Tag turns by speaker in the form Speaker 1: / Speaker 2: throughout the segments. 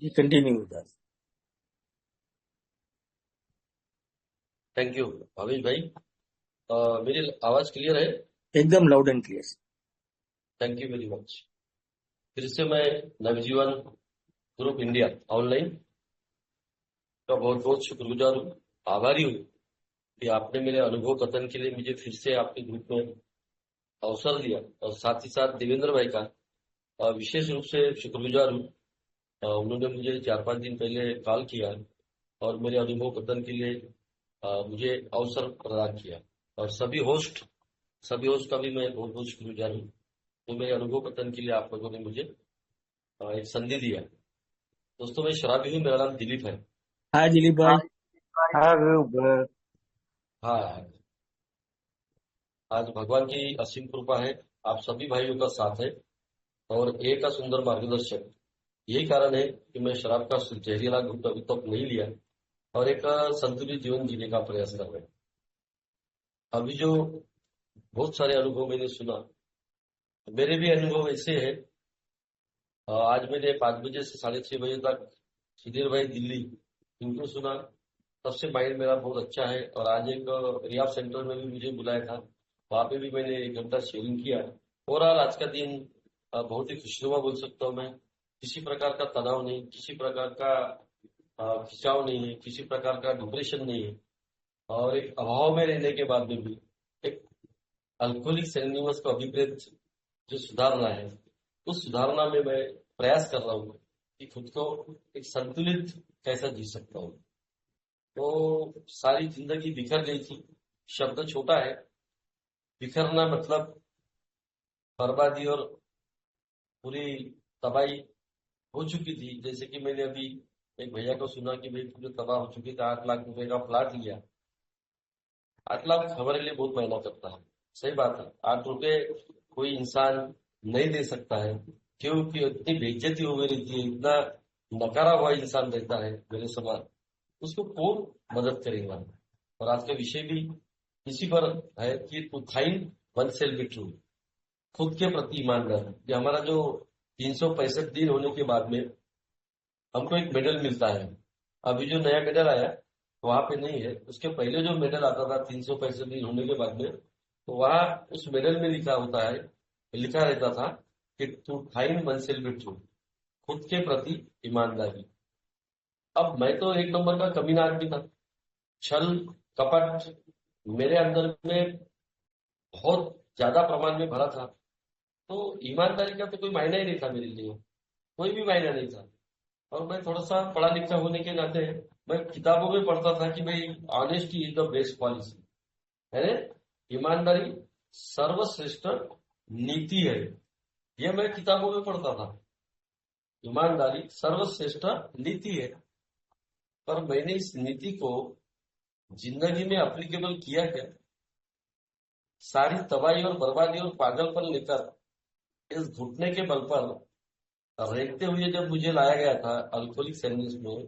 Speaker 1: Ji continue with that.
Speaker 2: Thank you Bhavesh भाई। मेरी आवाज क्लियर है?
Speaker 1: एकदम loud and clear.
Speaker 2: Thank you very much. फिर से मैं नवजीवन ग्रुप इंडिया ऑनलाइन का बहुत बहुत शुक्रगुजार हूँ, आभारी हूँ कि आपने मेरे अनुभव कथन के लिए मुझे फिर से आपके ग्रुप में अवसर दिया, और साथ ही साथ देवेंद्र भाई का विशेष रूप से शुक्रगुजार हूँ। उन्होंने मुझे 4-5 दिन पहले कॉल किया और मेरे अनुभव कथन के लिए मुझे अवसर प्रदान किया। और सभी होस्ट का भी मैं बहुत बहुत शुक्रगुजार हूँ। तो मेरे अनुभव कथन के लिए आप लोगों ने मुझे एक संधि दिया। दोस्तों, मैं शराबी हूँ, मेरा नाम दिलीप है।
Speaker 1: हाय दिलीप भाई।
Speaker 3: हाँ,
Speaker 2: हाँ, आज भगवान की असीम कृपा है, आप सभी भाइयों का साथ है और एक का सुंदर मार्गदर्शन। यही कारण है कि मैं शराब का जहरीला घूंट अभी तक नहीं लिया और एक संतुलित जीवन जीने का प्रयास कर रहे हैं। अभी जो बहुत सारे अनुभव मैंने सुना, मेरे भी अनुभव ऐसे हैं। आज मैंने 5 बजे से 6:30 बजे तक सुधीर भाई दिल्ली, इनको सुना, तब से माइंड मेरा बहुत अच्छा है। और आज एक रियाब सेंटर में भी मुझे बुलाया था, वहां पे भी मैंने 1 घंटा शेयरिंग किया। ओवरऑल आज का दिन बहुत ही खुशनुमा बोल सकता हूँ मैं। किसी प्रकार का तनाव नहीं, किसी प्रकार का खिंचाव नहीं है, किसी प्रकार का डिप्रेशन नहीं है। और एक अभाव में रहने के बाद में भी एक अल्कोहलिक सेरेनिमस को अभिप्रेत जो सुधारना है, उस सुधारना में मैं प्रयास कर रहा हूँ कि खुद को एक संतुलित कैसा जी सकता हूँ। तो सारी जिंदगी बिखर गई थी। शब्द छोटा है, बिखरना मतलब बर्बादी और पूरी तबाही हो चुकी थी। जैसे कि मैंने अभी एक भैया को सुना कि भाई पूरे तबाह हो चुकी थी, 8 लाख रुपए का प्लाट लिया। 8 लाख हमारे लिए बहुत महीना करता है, सही बात है। 8 रुपए कोई इंसान नहीं दे सकता है, क्योंकि इतनी बेइज्जती हो गई रहती है, इतना नकारा हुआ इंसान रहता है मेरे समान, उसको कौन मदद करेगा। और आज का विषय भी इसी पर है कि to find one self be true, खुद के प्रति ईमानदार। ये हमारा जो 365 दिन होने के बाद में हमको एक मेडल मिलता है। अभी जो नया मेडल आया वहां पे नहीं है, उसके पहले जो मेडल आता था 365 दिन होने के बाद में, तो वहां उस मेडल में लिखा होता है, लिखा रहता था कि to find one self be true, खुद के प्रति ईमानदारी। अब मैं तो एक नंबर का कमीना आदमी था, छल कपट मेरे अंदर में बहुत ज्यादा प्रमाण में भरा था। तो ईमानदारी का तो कोई मायना ही नहीं था मेरे लिए, कोई भी मायना नहीं था। और मैं थोड़ा सा पढ़ा लिखा होने के नाते मैं किताबों में पढ़ता था कि भाई honesty is the best policy है, ईमानदारी सर्वश्रेष्ठ नीति है। ये मैं किताबों में पढ़ता था, ईमानदारी सर्वश्रेष्ठ नीति है। पर मैंने इस नीति को जिंदगी में अप्लीकेबल किया क्या? सारी तबाही और बर्बादी और पागलपन लेकर इस घुटने के बल पर रेंगते हुए जब मुझे लाया गया था अल्कोहलिक सेरेनिस में,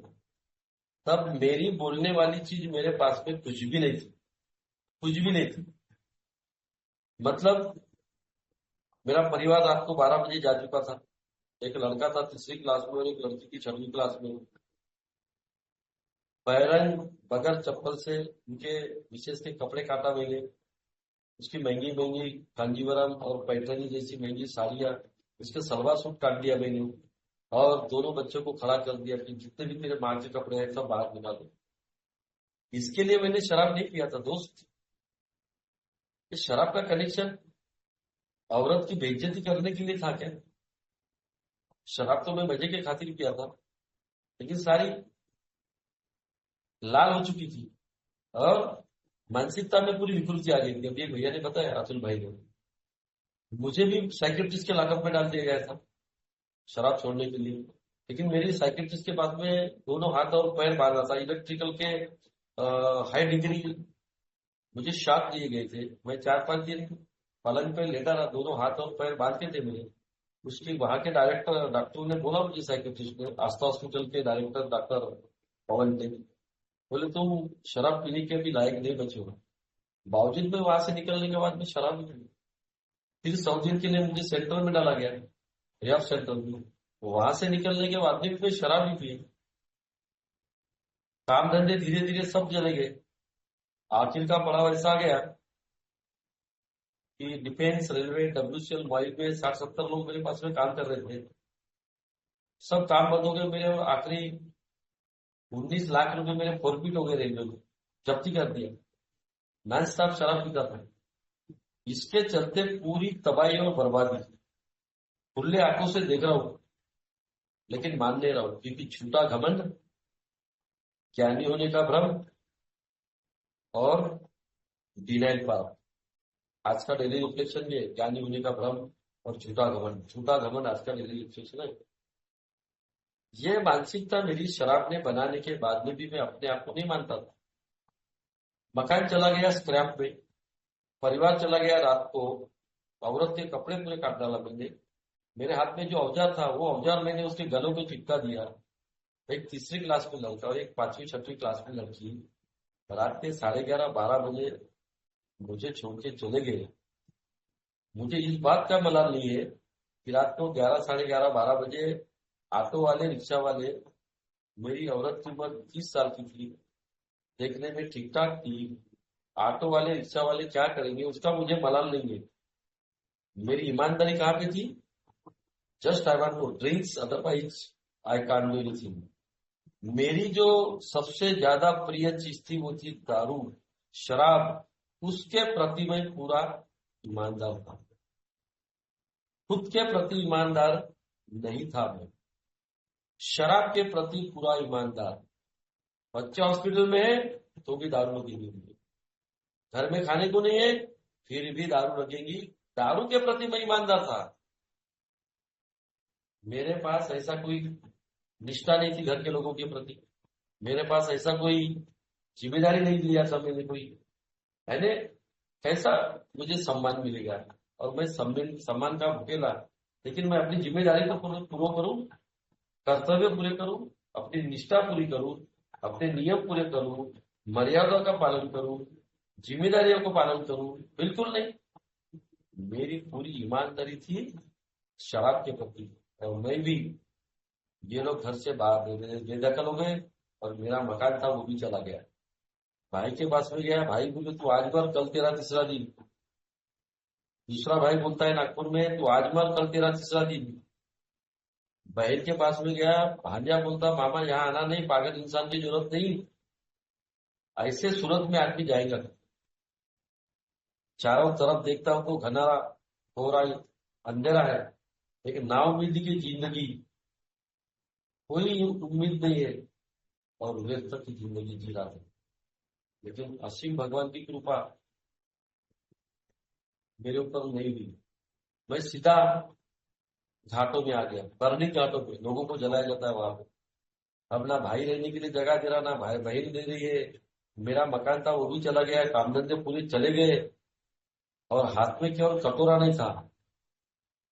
Speaker 2: तब मेरी बोलने वाली चीज मेरे पास में कुछ भी नहीं थी, कुछ भी नहीं थी। मतलब मेरा परिवार रात को 12 बजे जा चुका था। एक लड़का था 3री क्लास में और एक लड़की थी 6वीं क्लास में। बैरन बगैर चप्पल से उनके विशेष के कपड़े काटा मैंने, उसकी महंगी महंगी कांजीवरम और पैठनी जैसी महंगी साड़ियां, उसके सलवार सूट काट दिया मैंने। और दोनों बच्चों को खड़ा कर दिया कि जितने भी तेरे माँ के कपड़े हैं सब बाहर निकालो। इसके लिए मैंने शराब नहीं पिया था दोस्त। इस शराब का कनेक्शन औरत की बेइज्जती करने के लिए था क्या? शराब तो मैं मजे के खातिर पिया था, लेकिन सारी लाल हो चुकी थी और मानसिकता में पूरी विकृति आ गई थी। अभी एक भैया ने बताया, अतुल भाई ने, मुझे भी साइकेट्रिस्ट के लॉकअप में डाल दिया गया था शराब छोड़ने के लिए। लेकिन मेरी साइकेट्रिस्ट के बाद में दोनों हाथ और पैर बांधा था, इलेक्ट्रिकल के हाई डिग्री मुझे शॉक दिए गए थे। मैं 4-5 दिन पलंग पे लेटा रहा, दोनों हाथ और पैर बांध के थे मेरे। उसके वहां के डॉक्टर ने बोला मुझे, साइकेट्रिस्ट ने, आस्था हॉस्पिटल के डायरेक्टर डॉक्टर पवन ने, बोले तुम शराब पीने के भी लायक नहीं बचे हो। बावजूद में वहां से निकलने के बाद में शराब नहीं पी। फिर 100 दिन के लिए मुझे सेंटर में डाला गया, रिहाब सेंटर में। वहां से निकलने के बाद भी मैं शराब ही पी। काम धंधे धीरे धीरे सब चले गए। आखिर का पड़ाव ऐसा आ गया कि डिफेंस, रेलवे, डब्ल्यूसीएल, वायु में 60-70 लोग मेरे पास में काम कर रहे थे। सब काम बंद हो गए मेरे, और आखिरी 19 लाख रुपए मेरे फॉरफिट हो गए, रेलवे में जब्ती कर दिया। नॉन स्टॉप शराब पीता था। इसके चलते पूरी तबाही और बर्बादी खुले आंखों से देख रहा हूं, लेकिन मान नहीं रहा हूं, क्योंकि झूठा घमंड, ज्ञानी होने का भ्रम और डिनाइल पावर। आज का डेली रिफ्लेक्शन ये है, ज्ञानी होने का भ्रम और झूठा घमंड। झूठा घमंड आज का डेली रिफ्लेक्शन है। ये मानसिकता मेरी शराब ने बनाने के बाद में भी मैं अपने आप को नहीं मानता था। मकान चला गया स्क्रैप में, परिवार चला गया रात को, औरत के कपड़े पूरे काट डाला मैंने। मेरे हाथ में जो औजार था वो औजार मैंने उसके गलों पे चिपका दिया। एक 3री क्लास में लड़का और एक 5वीं-6वीं क्लास में लड़की रात के 11:30-12 बजे मुझे छोड़ के चले गए। मुझे इस बात का मलाल नहीं है कि रात को 11, 11:30, 12 बजे ऑटो वाले, रिक्शा वाले, मेरी औरत की उम्र 30 साल की थी, देखने में ठीक ठाक थी, ऑटो वाले, रिक्शा वाले क्या करेंगे उसका मुझे मलाल नहीं है। मेरी ईमानदारी कहाँ पे थी? Just I want to drinks, otherwise I can't do anything. मेरी जो सबसे ज्यादा प्रिय चीज थी वो थी दारू, शराब। उसके प्रति मैं पूरा ईमानदार था। खुद के प्रति ईमानदार नहीं था मैं, शराब के प्रति पूरा ईमानदार। बच्चा हॉस्पिटल में है तो भी दारू लगेगी, घर में खाने को नहीं है फिर भी दारू लगेगी। दारू के प्रति मैं ईमानदार था। मेरे पास ऐसा कोई निष्ठा नहीं थी घर के लोगों के प्रति। मेरे पास ऐसा कोई जिम्मेदारी नहीं लिया था मैंने कोई, है ने कैसा मुझे सम्मान मिलेगा, और मैं सम्मान का भूखेला। लेकिन मैं अपनी जिम्मेदारी तो पूरा करूं, कर्तव्य पूरे करूं, अपनी निष्ठा पूरी करूं, अपने नियम पूरे करूं, मर्यादा का पालन करूं, जिम्मेदारियों को पालन करूं, बिल्कुल नहीं। मेरी पूरी ईमानदारी थी शराब के प्रति। और मैं भी, ये लोग घर से बाहर बेदखल हो गए और मेरा मकान था वो भी चला गया। भाई के पास में गया, भाई बोले तू आज मर कल तेरा 3रा दिन। दूसरा भाई बोलता है नागपुर में, तू आज मर कल तेरा 3रा दिन। बहन के पास में गया, भांजा बोलता मामा यहाँ आना नहीं, पागल इंसान की जरूरत नहीं। ऐसे सूरत में आदमी जाएगा। चारों तरफ देखता हूं तो घना हो रहा है, अंधेरा है, लेकिन ना उम्मीद की जिंदगी, कोई उम्मीद नहीं है, और व्यर्थ की जिंदगी जी रहा था। लेकिन असीम भगवान की कृपा मेरे ऊपर नहीं हुई। मैं सीधा घाटों में आ गया, बर्निंग घाटों पे लोगों को जलाया जाता है वहां पे। अब ना भाई रहने के लिए जगह दे रहा, ना भाई बहन दे रही है। मेरा मकान था वो भी चला गया, काम धंधे पूरे चले गए, और हाथ में केवल कटोरा नहीं था,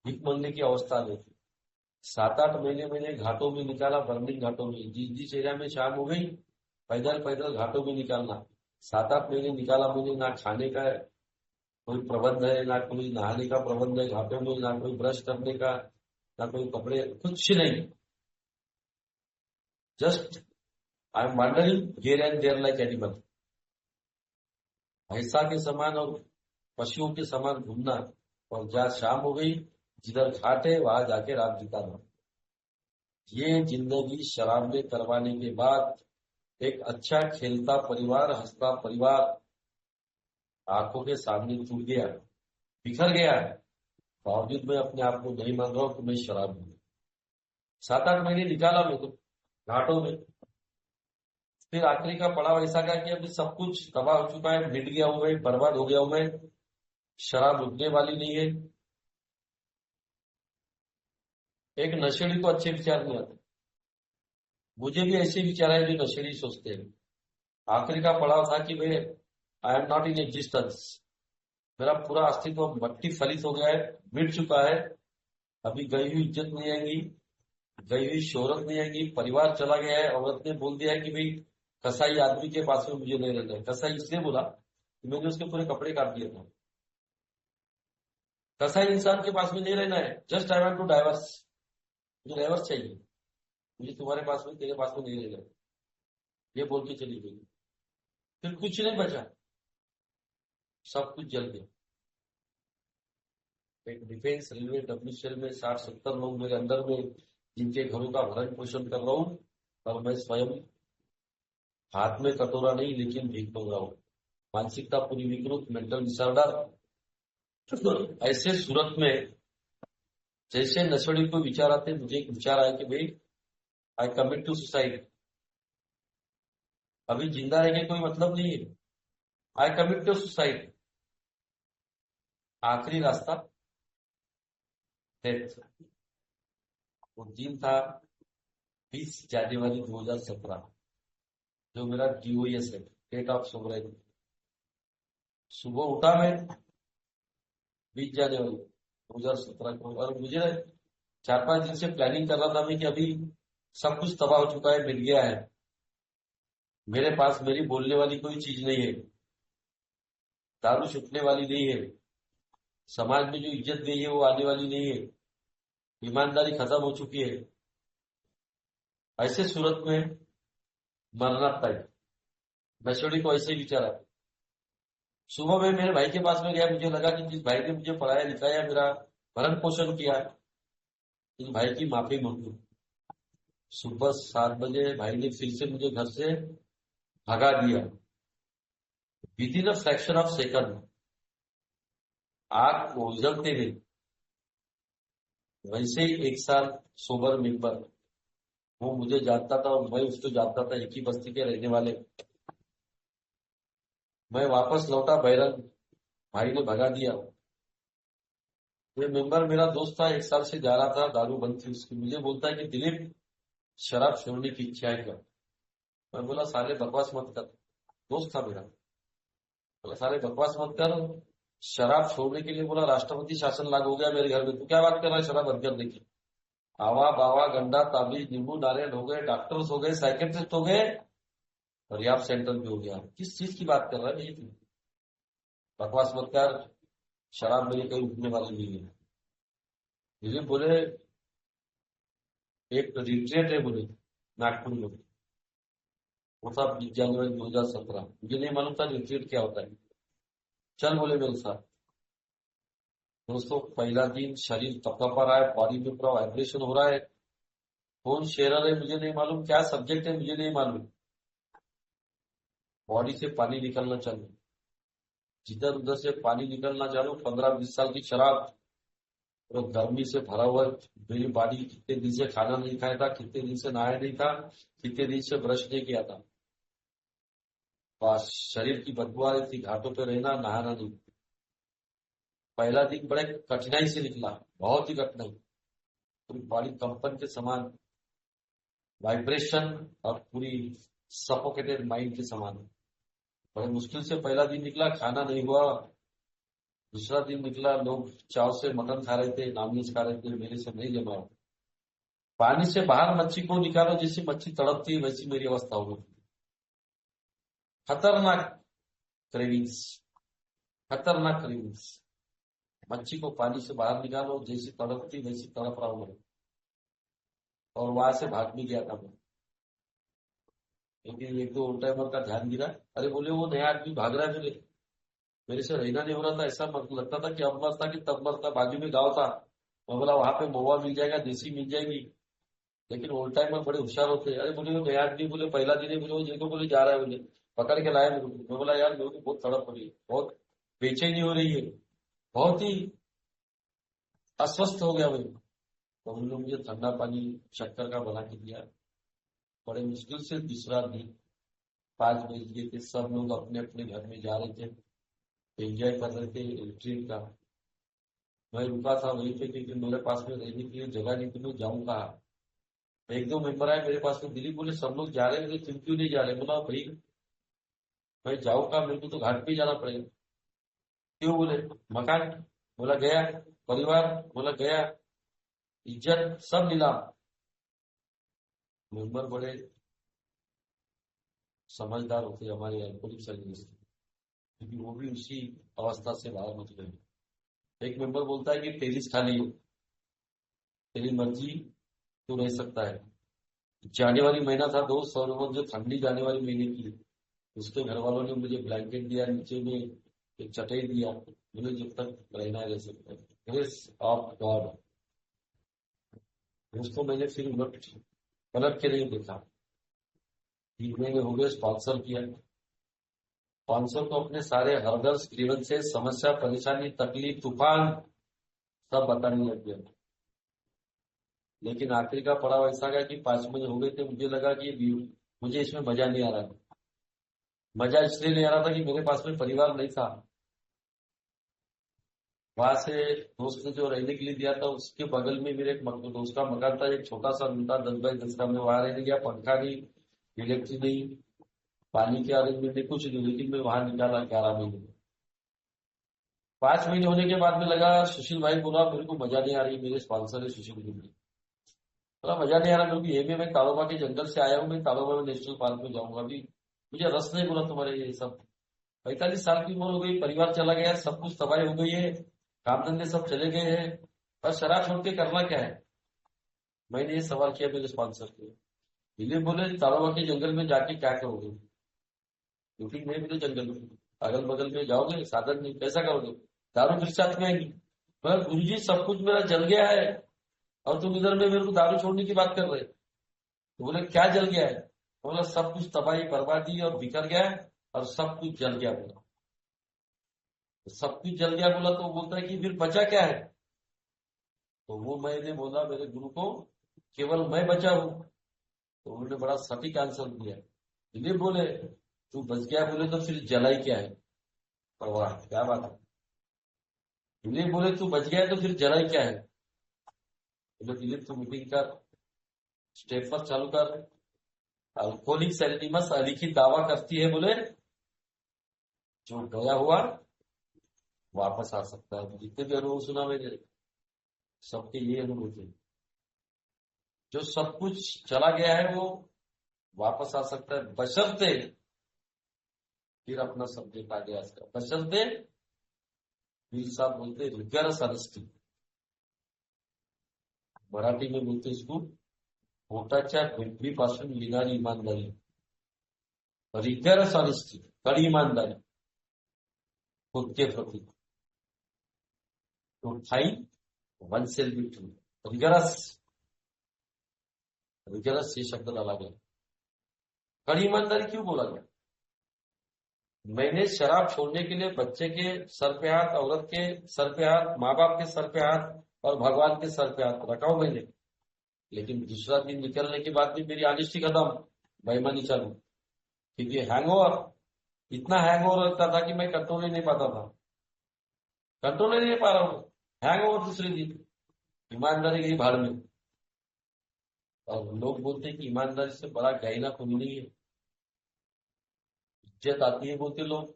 Speaker 2: भीख मांगने की अवस्था में थी। 7-8 महीने मैंने घाटों में निकाला, बर्निंग घाटों में। जिस एरिया में शाम हो गई पैदल पैदल घाटों में निकालना। 7-8 महीने निकाला मैंने। ना खाने का कोई प्रबंध है, ना कोई नहाने का प्रबंध है घाटों में, ना कोई ब्रश करने का, ना कोई कपड़े, कुछ नहीं। Just I am wondering here and there like animal. भैंसा के समान और पशुओं के समान घूमना, और जहाँ शाम हो गई जिधर घाट है वहां जाके रात बिताना। ये जिंदगी शराब में करवाने के बाद एक अच्छा खेलता परिवार, हंसता परिवार आंखों के सामने टूट गया, बिखर गया है। बावजूद मैं अपने आप को नहीं मान रहा हूं कि मैं शराब हूं। 7-8 महीने निकाला मैं तो घाटों में। फिर आखिरी का पड़ाव ऐसा गया कि अभी सब कुछ तबाह हो चुका है, मिट गया हूं मैं, बर्बाद हो गया हूं मैं। शराब रुकने वाली नहीं है। एक नशेड़ी को अच्छे विचार नहीं आते, मुझे भी ऐसे विचार है जो नशेड़ी सोचते हैं। आखिरी का पड़ाव था कि भाई आई एम नॉट इन एग्जिस्टेंस। मेरा पूरा अस्तित्व मट्टी फलित हो गया है, मिट चुका है। अभी गई हुई इज्जत नहीं आएगी, गई हुई शोहरत नहीं आएगी, परिवार चला गया है। औरत ने बोल दिया है कि भाई कसाई आदमी के पास में मुझे नहीं रहना है। कसाई इसलिए बोला कि मैंने उसके पूरे कपड़े काट दिए थे। कसाई इंसान के पास में नहीं रहना है, just I want to divorce. मुझे रेवर्स चाहिए, मुझे तुम्हारे पास में तेरे पास में नहीं रहेगा, ये बोल के चली गई। फिर कुछ नहीं बचा, सब कुछ जल गया। एक डिफेंस रेलवे डब्ल्यूसीएल में 60-70 लोग मेरे अंदर में, जिनके घरों का भरण पोषण कर रहा हूँ, और मैं स्वयं हाथ में कटोरा नहीं लेकिन भीख मांग रहा हूँ। मानसिकता पूरी विकृत, मेंटल डिसऑर्डर। ऐसे सूरत में जैसे नशेड़ी को विचार आते, मुझे एक विचार आया कि भाई आई कमिट टू सुसाइड। अभी जिंदा रहने कोई मतलब नहीं है, आई कमिट टू सुसाइड। आखिरी रास्ता डेथ। वो दिन था 20 जनवरी 2017, जो मेरा DOS है, डेट ऑफ सोवरेन। सुबह उठा मैं 20 जनवरी 2017 को, और मुझे 4-5 दिन से प्लानिंग कर रहा था मैं कि अभी सब कुछ तबाह हो चुका है, मिल गया है, मेरे पास मेरी बोलने वाली कोई चीज नहीं है, दारू छुटने वाली नहीं है, समाज में जो इज्जत गई है वो आने वाली नहीं है, ईमानदारी खत्म हो चुकी है। ऐसे सूरत में मरना तय। नशेड़ी को ऐसे ही विचारा। सुबह में मेरे भाई के पास में गया, मुझे लगा कि जिस भाई ने मुझे पढ़ाया लिखाया, मेरा भरण पोषण किया, इस भाई की माफी मांगू। सुबह 7 बजे भाई ने फिर से मुझे घर से भगा दिया। With in a fraction of second, आग उजलते गई। वैसे ही 1 साल सोबर मेंबर, वो मुझे जानता था और मैं उसको जानता था, एक ही बस्ती के रहने वाले। मैं वापस लौटा बैरन, भाई ने भगा दिया। ये मेंबर मेरा दोस्त था, 1 साल से जा रहा था, दारू बंद थी उसकी। मुझे बोलता है कि दिलीप, शराब छोड़ने की इच्छा है क्या? मैं बोला साले बकवास मत कर। दोस्त था मेरा। बोला साले बकवास मत कर, शराब छोड़ने के लिए बोला राष्ट्रपति शासन लागू हो गया मेरे घर में, तू क्या बात कर रहा है शराब बंद करने की? आवा बावा गंडा ताबीज नींबू नारियल हो गए, डॉक्टर्स हो गए, साइकेट्रिस्ट हो गए, रिहाब सेंटर भी हो गया। किस चीज की बात कर रहा है? नहीं, बकवास मत कर, शराब मेरी कहीं उठने वाली नहीं है। मुझे बोले एक रिट्रीट है बोले नागपुर में, वो था 20 जनवरी 2017। मुझे नहीं मालूम था रिट्रीट क्या होता है। चल बोले मेरे साथ। दोस्तों पहला दिन शरीर तपतपा रहा है, बॉडी में पूरा वाइब्रेशन हो रहा है। कौन शेरर है मुझे नहीं मालूम, क्या सब्जेक्ट है मुझे नहीं मालूम। बॉडी से पानी निकलना चालू, जिधर उधर से पानी निकलना चालू। 15-20 साल की शराब और गर्मी से भरा हुआ मेरी बॉडी। कितने दिन से खाना नहीं खाया था, कितने दिन से नहाया नहीं था, कितने दिन से ब्रश नहीं किया था। बस शरीर की बदबू आ रही थी, घाटों पे रहना, नहाना नहीं। पहला दिन बड़े कठिनाई से निकला, बहुत ही कठिनाई। पूरी बॉडी कंपन के समान, वाइब्रेशन, और पूरी सफोकेटेड माइंड के समान। बड़े मुश्किल से पहला दिन निकला, खाना नहीं हुआ। दूसरा दिन निकला, लोग चाव से मटन खा रहे थे, नॉनवेज खा रहे थे, मेरे से नहीं जमा। पानी से बाहर मच्छी को निकालो, जैसी मच्छी तड़पती है वैसी मेरी अवस्था हो गई। खतरनाक क्रेविंग्स, खतरनाक क्रेविंग्स। मच्छी को पानी से बाहर निकालो, जैसी तड़पती वैसी तड़प रहा हूं मैं। और वहां से भाग भी गया था मैं, लेकिन 1-2 ओल्ड टाइमर का ध्यान गिरा। अरे बोले वो नया आदमी भाग रहा है, बोले मेरे से रहना नहीं हो रहा था। ऐसा लगता था कि अब मरता कि तब मरता। बाजू में गाँव था, मैं बोला वहां पे महुआ मिल जाएगा, देसी मिल जाएगी। लेकिन ओल्ड टाइमर बड़े होशियार होते हैं। अरे बोले वो नया आदमी, बोले पहला दिन है, बोले वो जिनको बोले जा रहा है, बोले पकड़ के लाया मेरे को। मैं बोला यार मेरे को बहुत तड़प हो रही है, बहुत बेचैनी हो रही है, बहुत ही अस्वस्थ हो गया मैं। तो उन लोग मुझे ठंडा पानी शक्कर का बना के दिया। बड़े मुश्किल से दूसरा दिन 5 बज गए थे, सब लोग अपने अपने घर में जा रहे थे, एंजॉय कर रहे थे रिट्रीट का। मैं रुका था वहीं पे, क्योंकि मेरे पास में रहने के लिए जगह नहीं थी, मैं जाऊँ कहाँ। 1-2 मेंबर आए मेरे पास में, दिलीप बोले सब लोग जा रहे हैं, तुम क्यों नहीं जा रहे? बोला भाई मैं जाऊँ कहाँ, मेरे को तो घाट पे ही जाना पड़ेगा। क्यों? बोले मकान। बोला गया, परिवार। बोला गया, इज्जत सब नीलाम। मेंबर बड़े समझदार होते हैं हमारे अल्कोहलिक सर्विस, क्योंकि वो भी उसी अवस्था से बाहर निकले हैं। एक मेंबर बोलता है कि टेरिस खाली है, तेरी मर्जी, तो रह सकता है। जानेवारी महीना था दोस्त, और वो जो ठंडी जानेवारी महीने की, उसके घर वालों ने मुझे ब्लैंकेट दिया, नीचे में एक चटाई दिया, मुझे जब तक रहना है रह सकता है। Grace of God. उसको मैंने फिर उलट पलट के नहीं देखा। 3 महीने हो गए, स्पॉन्सर किया। स्पॉन्सर को अपने सारे हरदर्द, जीवन से समस्या, परेशानी, तकलीफ, तूफान सब बताने लग गया। लेकिन आखिरी का पड़ाव ऐसा गया कि 5 महीने हो गए थे, मुझे लगा कि मुझे इसमें मजा नहीं आ रहा था। मजा इसलिए नहीं आ रहा था कि मेरे पास में परिवार नहीं था। वहां से दोस्त ने जो रहने के लिए दिया था, उसके बगल में मेरे एक दोस्त का मकान था, एक छोटा सा रूम था 10 बाई 10 का। मैं वहां रहने गया, पंखा नहीं, इलेक्ट्रिक नहीं, पानी के अरेंजमेंट नहीं, कुछ नहीं, लेकिन मैं वहां निकाला 11 महीने। 5 महीने होने के बाद में लगा, सुशील भाई बोला मेरे को मजा नहीं आ रही, मेरे स्पॉन्सर है सुशील भाई। बोला मजा नहीं आ रहा मेरे को, ये भी मैं तालोबा के जंगल से आया हूँ, मैं तालोबा में नेशनल पार्क में जाऊंगा, अभी मुझे रस नहीं। बोला तुम्हारे ये सब 45 साल की उम्र हो गई, परिवार चला गया, सब कुछ तबाही हो गई है, काम धंधे सब चले गए हैं, और शराब छोड़ के करना क्या है। मैंने ये सवाल किया मेरे स्पॉन्सर को। दिलीप बोले तालोबा के जंगल में जाके क्या करोगे? क्योंकि नहीं मिले जंगल में, अगल बगल में जाओगे, साधन नहीं, कैसा करोगे? दारू फिर साथ में आएगी। मगर गुरु जी सब कुछ मेरा जल गया है, और तुम इधर में मेरे को दारू छोड़ने की बात कर रहे। तो बोले क्या जल गया है? तो बोला सब कुछ तबाही, बर्बादी और बिखर गया है, और सब कुछ जल गया। बोला सब कुछ जल गया, बोला तो बोलता है कि फिर बचा क्या है? तो वो मैंने बोला मेरे गुरु को, केवल मैं बचा हूं। तो उन्होंने बड़ा सटीक आंसर दिया। दिलीप बोले तू बच गया, बोले तो फिर जलाई क्या है? पर वाह क्या बात है। दिलीप बोले तू बच गया है तो फिर जलाई क्या है? बोले दिलीप तू मीटिंग कर, स्टेप पर चालू कर। अल्कोहलिक सेरेनिमस अलीखी दावा करती है, बोले जो गया हुआ वापस आ सकता है। जितने भी अनुभव सुना मैंने, सबके ये अनुभव थे। जो सब कुछ चला गया है वो वापस आ सकता है, बशर्ते फिर अपना सब्जेक्ट आ गया इसका, बशर्ते वीर साहब बोलते रिगरस ऑनेस्टी, मराठी में बोलते इसको पोटाच्या भेटरीपासून येणारी ईमानदारी, रिगरस ऑनेस्टी, कड़ी ईमानदारी खुद के प्रति। तो five one self be true, rigorous, rigorous ये शब्द डाला गया। कड़ी ईमानदारी क्यों बोला गया? मैंने शराब छोड़ने के लिए बच्चे के सर पे हाथ, औरत के सर पे हाथ, माँ बाप के सर पे हाथ, और भगवान के सर पे हाथ रखा हूं मैंने। लेकिन दूसरा दिन निकलने के बाद भी मेरी ऑनेस्टी खत्म, बेईमानी चालू। क्योंकि हैंगओवर, इतना हैंगओवर रहता था कि मैं कंट्रोल ही नहीं पाता था, कंट्रोल ही नहीं पा रहा हूँ। हैंगओवर दूसरे दिन, ईमानदारी गई भाड़ में। और लोग बोलते हैं कि ईमानदारी से बड़ा गहना कोई नहीं है। इज्जत आती है बोलते लोग।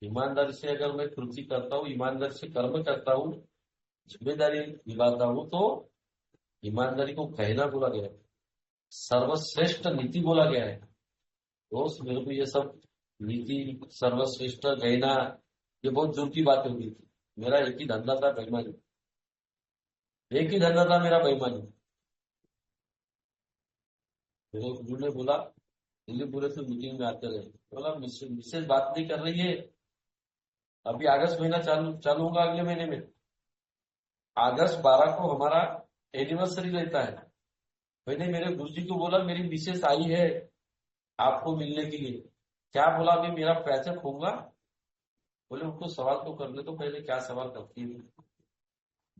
Speaker 2: ईमानदारी से अगर मैं कृति करता हूँ, ईमानदारी से कर्म करता हूँ, जिम्मेदारी निभाता हूँ, तो ईमानदारी को कहना बोला गया है, सर्वश्रेष्ठ नीति बोला गया है। दोस्त मेरे को ये सब नीति, सर्वश्रेष्ठ कहना, ये बहुत दूर की बात होगी थी। मेरा एक ही धंधा था, बेईमानी। एक ही धंधा था मेरा, बेईमानी। मेरे गुरु ने बोला, दिल्ली बोले तो मीटिंग में आते रहे। बोला मिसेज बात नहीं कर रही है, अभी अगस्त महीना चालू होगा, अगले महीने में अगस्त 12 को हमारा एनिवर्सरी रहता है। मैंने मेरे गुरुजी को बोला मेरी मिसेस आई है आपको मिलने के लिए। क्या बोला? अभी मेरा पैसे होगा? बोले उनको सवाल तो करने तो पहले, क्या सवाल करती है?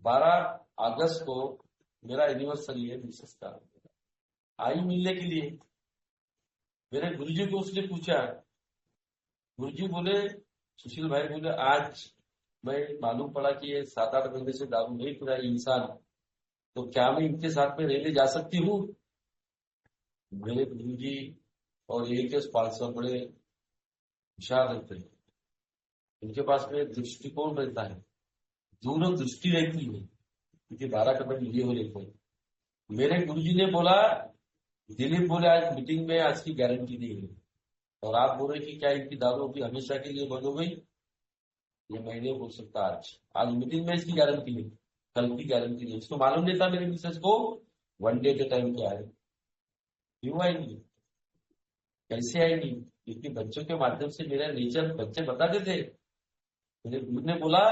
Speaker 2: 12 अगस्त को मेरा एनिवर्सरी है मिसेस का, आई मिलने के लिए। मेरे गुरुजी को उसने पूछा, गुरुजी बोले सुशील भाई बोले आज मैं मालूम पड़ा कि ये 7-8 महीने से दारू नहीं पीता इंसान, तो क्या मैं इनके साथ में रहने जा सकती हूँ? मेरे गुरुजी और एक स्पॉन्सर बड़े होशियार रहते हैं, इनके पास में दृष्टिकोण रहता है, दूरदृष्टि रहती है, क्योंकि 12 कदम लिए हो रहते हैं। मेरे गुरुजी ने बोला, दिलीप बोले आज मीटिंग में आज की गारंटी नहीं है, और आप बोल रहे कि क्या इनकी दारू अभी हमेशा के लिए बंद हो गई? ये मैं नहीं बोल सकता। आज मीटिंग में इसकी गारंटी है, कल की गारंटी नहीं। इसको मालूम नहीं था मेरे मिसेस को वनडे के टाइम पे आए, क्यों आएंगी, कैसे आएंगी? क्योंकि बच्चों के माध्यम से मेरा नेचर बच्चे बताते थे। मेरे गुरु ने बोला,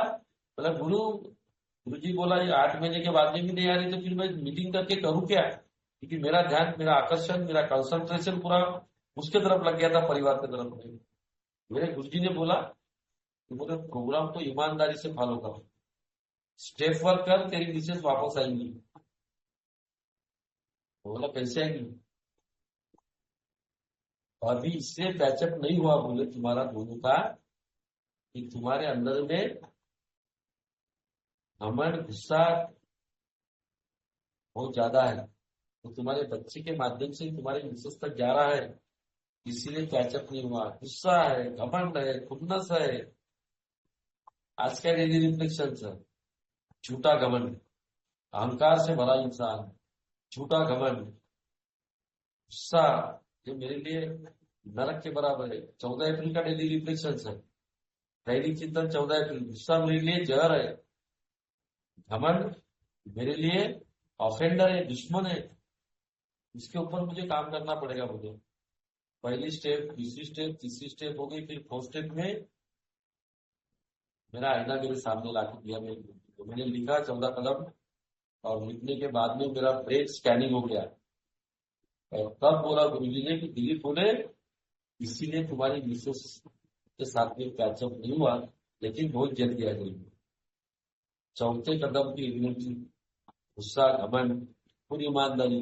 Speaker 2: बोला गुरु जी बोला ये 8 महीने के बाद में भी नहीं आ रही तो फिर मैं मीटिंग करके करूँ क्या? क्योंकि मेरा ध्यान, मेरा आकर्षण, मेरा कंसंट्रेशन पूरा उसके तरफ लग गया था, परिवार की तरफ नहीं। मेरे गुरु जी ने बोला कि बोले प्रोग्राम को ईमानदारी से फॉलो करो, स्टेप वर्क कर, तेरी मिसेस वापस आएंगी। बोला कैसे आएंगी? अभी इससे पैचअप नहीं हुआ बोले तुम्हारा दोनों का, कि तुम्हारे अंदर में घमंड, गुस्सा बहुत ज्यादा है, तो तुम्हारे बच्चे के माध्यम से तुम्हारे मिसेस तक जा रहा है, इसीलिए कैचअप नहीं हुआ। गुस्सा है, घमंड है, खुन्नस है। आज का डेली रिफ्लेक्शन है झूठा घमंड, अहंकार से भरा इंसान, झूठा घमंड, गुस्सा, ये मेरे लिए नरक के बराबर है। 14 अप्रैल का डेली रिफ्लेक्शन है, दैनिक चिंतन 14 अप्रैल। गुस्सा मेरे लिए जहर है, घमंड मेरे लिए ऑफेंडर है, दुश्मन है। इसके ऊपर मुझे काम करना पड़ेगा। मुझे पहली स्टेप, दूसरी स्टेप, तीसरी स्टेप हो गई, फिर 4th स्टेप में मेरा आईना मेरे सामने ला के दिया। तो मैंने लिखा 14 कदम, और लिखने के बाद में मेरा ब्रेन स्कैनिंग हो गया। और तब बोला गुरुजी ने कि दिलीप बोले इसीलिए तुम्हारी मिसेस के साथ में कैचअप नहीं हुआ, लेकिन बहुत जल्दी आ जाएगी। 4थे कदम की इम्यूनिटी, गुस्सा, घमंड, पूरी ईमानदारी,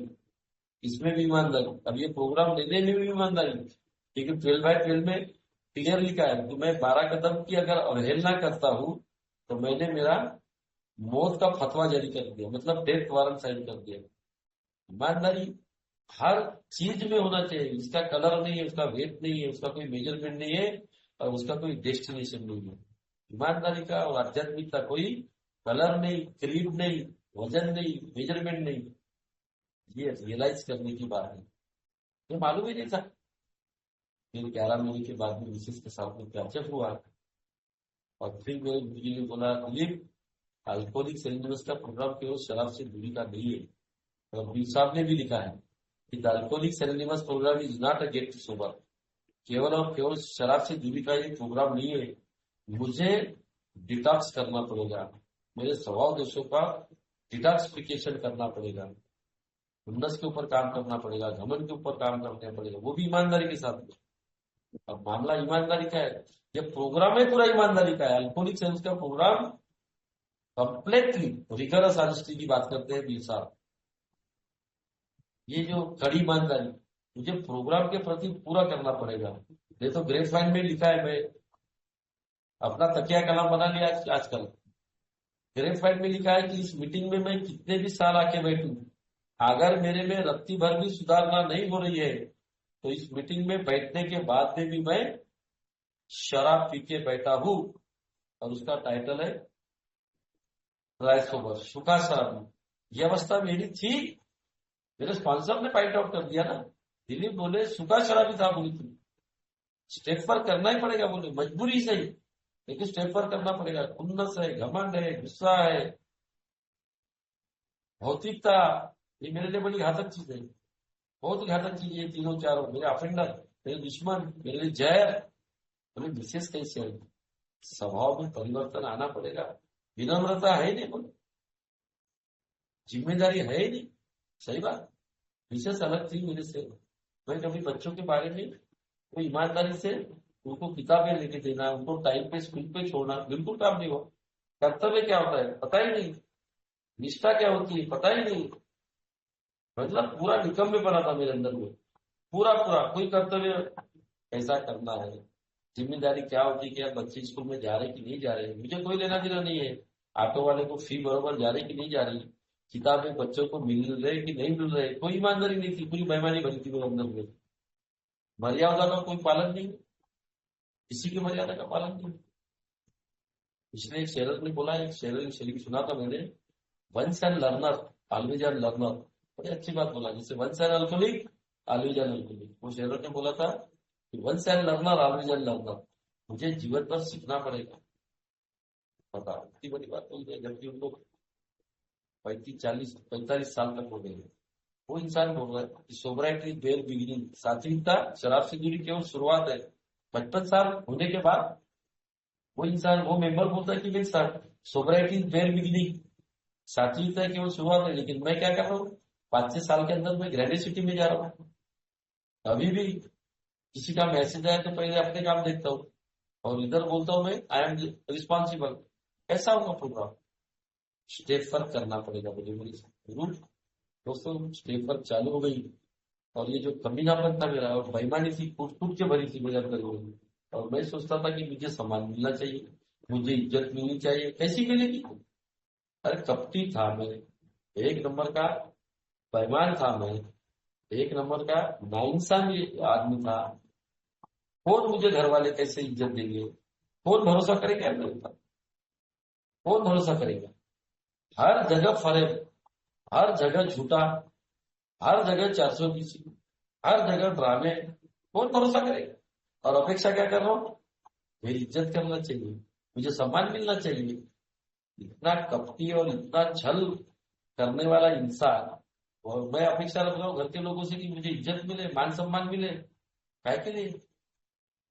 Speaker 2: इसमें भी ईमानदारी। अब ये प्रोग्राम लेने में भी ईमानदारी, क्योंकि 12/12 में क्लियर लिखा है कि मैं 12 कदम की अगर अवहेलना करता हूं तो मैंने मेरा मौत का फतवा जारी कर दिया, मतलब डेथ वारंट साइन कर दिया। ईमानदारी हर चीज में होना चाहिए। इसका कलर नहीं है, उसका वेट नहीं है, उसका कोई मेजरमेंट नहीं है, और उसका कोई डेस्टिनेशन नहीं है। ईमानदारी का और आध्यात्मिक का कोई कलर नहीं, क्रीड नहीं, वजन नहीं, मेजरमेंट नहीं। ये रियलाइज करने की बात है, ये मालूम ही नहीं था। फिर 11 महीने के बाद में मिसेस के साथ में कैचअप हुआ, और फिर मेरे गुरुजी ने बोला दिलीप, अल्कोहलिक्स एनोनिमस का प्रोग्राम केवल शराब से दूरी का नहीं है। और बीर साहब ने भी लिखा है कि the alcoholics anonymous programme is not a gate to sober. केवल और केवल शराब से दूरी का ये प्रोग्राम नहीं है। मुझे डिटॉक्स करना पड़ेगा, मेरे स्वभाव दोषों का डिटॉक्सिफिकेशन करना पड़ेगा, हुन्नस के ऊपर काम करना पड़ेगा, घमंड के ऊपर काम करना पड़ेगा, वो भी ईमानदारी के साथ में। अब मामला ईमानदारी का है, ये प्रोग्राम है पूरा ईमानदारी का है। अल्कोहलिक सेंस का प्रोग्राम कंप्लीटली रिगरस ऑनेस्टी की बात करते हैं बीर साहब। ये जो कड़ी ईमानदारी, मुझे प्रोग्राम के प्रति पूरा करना पड़ेगा। ये तो ग्रेट फाइन में लिखा है, मैं अपना तकिया कलाम बना लिया आजकल। ग्रेट फाइन में लिखा है कि इस मीटिंग में मैं कितने भी साल आके बैठूं, अगर मेरे में रत्ती भर भी सुधारना नहीं हो रही है तो इस मीटिंग में बैठने के बाद में भी मैं शराब पी के बैठा हूं। और उसका टाइटल है ड्राई सोबर, सूखा शराब। ये अवस्था मेरी थी, मेरे स्पॉन्सर ने पॉइंट आउट कर दिया ना। दिलीप बोले सूखा शराबी था, बोली तू स्टेप पर करना ही पड़ेगा, बोले मजबूरी से ही, लेकिन स्टेप पर करना पड़ेगा। खुन्नस है, घमंड है, गुस्सा है, भौतिकता, ये मेरे लिए बड़ी घातक चीज है, बहुत घातक चीज। ये तीनों चारों मेरे ऑफेंडर, मेरे दुश्मन, मेरे लिए जहर। बोले विशेष कैसे है? स्वभाव में परिवर्तन आना पड़ेगा। विनम्रता है ही नहीं, बोले जिम्मेदारी है ही नहीं। सही बात, विशेष अलग थी मेरे से। मैं कभी बच्चों के बारे में वो ईमानदारी से उनको किताबें लेके देना, उनको टाइम पे स्कूल पे छोड़ना, बिल्कुल काम नहीं हुआ। कर्तव्य क्या होता है पता ही नहीं, निष्ठा क्या होती है पता ही नहीं। मतलब पूरा निकम्मे बना था मेरे अंदर में, पूरा पूरा। कोई कर्तव्य कैसा करना है, जिम्मेदारी क्या होती है, कि यार बच्चे स्कूल में जा रहे कि नहीं जा रहे, मुझे कोई लेना देना नहीं है। ऑटो वाले को फी बराबर जा रही कि नहीं जा रही, किताबें बच्चों को मिल रहे कि नहीं मिल रहे, कोई ईमानदारी नहीं थी, पूरी बेईमानी भरी थी मेरे अंदर में। मर्यादा का कोई पालन नहीं, किसी की मर्यादा का पालन नहीं। इसलिए एक शेरर ने बोला, एक शेर सुना था मैंने, once and learner always an learner. बड़ी अच्छी बात बोला, जैसे once an alcoholic always an alcoholic. वो शेरर ने बोला था कि once an learner always an learner. मुझे जीवन पर सीखना पड़ेगा। पता इतनी बड़ी बात बोल दी, जबकि उनको 35, 40, 45 साल तक हो गए। वो इंसान बोल रहा है कि सोबराइटी इज वेयर बिगिनिंग, सात्विकता शराब से जुड़ी केवल शुरुआत है। 55 साल होने के बाद वो इंसान, वो मेंबर बोलता है कि भाई सोबराइटी इज वेयर बिगिनिंग, सात्विकता केवल शुरुआत है। लेकिन मैं क्या कर रहा हूँ, 5-6 साल के अंदर मैं ग्रेविटी में जा रहा हूँ। अभी भी किसी का मैसेज आया तो पहले अपने काम देखता हूँ, और इधर बोलता हूँ मैं आई एम रिस्पॉन्सिबल। कैसा होगा प्रोग्राम? स्टेप वर्क करना पड़ेगा मुझे, मेरी जरूर दोस्तों। स्टेप वर्क चालू हो गई, और ये जो कमीनापन था मेरा और बेईमानी थी, फूट फूट के भरी थी मेरे अंदर वो। और मैं सोचता था कि मुझे सम्मान मिलना चाहिए, मुझे इज्जत मिलनी चाहिए। कैसी मिलेगी? अरे कपटी था मैं, एक नंबर का बेईमान था मैं, एक नंबर का नाइंसान आदमी था। कौन मुझे घर वाले कैसे इज्जत देंगे? कौन भरोसा करेगा मेरे ऊपर? कौन भरोसा करेगा? हर जगह फरेब, हर जगह झूठा, हर जगह 420, हर जगह ड्रामे। कौन भरोसा करेगा? और अपेक्षा क्या कर रहा हूँ? मेरी इज्जत करना चाहिए, मुझे सम्मान मिलना चाहिए। इतना कपटी और इतना छल करने वाला इंसान, और मैं अपेक्षा रख रहा हूँ घर के लोगों से कि मुझे इज्जत मिले, मान सम्मान मिले। काय के लिए?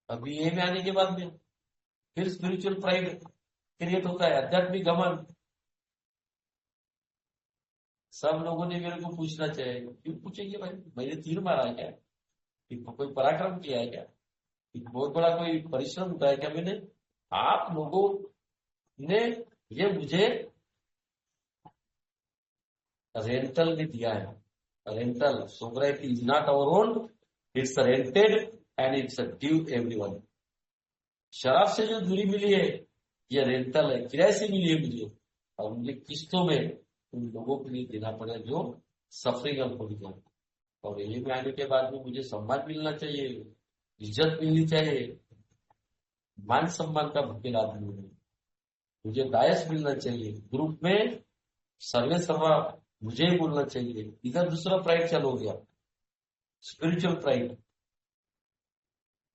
Speaker 2: अभी ये में आने के बाद में फिर स्पिरिचुअल प्राइड क्रिएट होता है, आध्यात्मिक घमंड। सब लोगों ने मेरे को पूछना चाहिए। क्यों पूछेंगे भाई? मैंने तीर मारा है क्या? कि कोई पराक्रम किया है क्या? कि बहुत बड़ा कोई परिश्रम उठाया है क्या मैंने? आप लोगों ने ये मुझे रेंटल में दिया है। Rental, sobriety is not our own, it's rented and it's due everyone. शराब से जो दूरी मिली है, ये रेंटल है, किराए से मिली है मुझे, और मुझे किस्तों में उन लोगों के लिए देना पड़ेगा जो सफरिंग अल्कोहलिक है। और ये में आने के बाद में मुझे सम्मान मिलना चाहिए, इज्जत मिलनी चाहिए, मान सम्मान का भूखेल आदमी हूं। मुझे दायस मिलना चाहिए, ग्रुप में सर्वे सर्वा मुझे ही बोलना चाहिए। इधर दूसरा प्राइड चालू हो गया, स्पिरिचुअल प्राइड,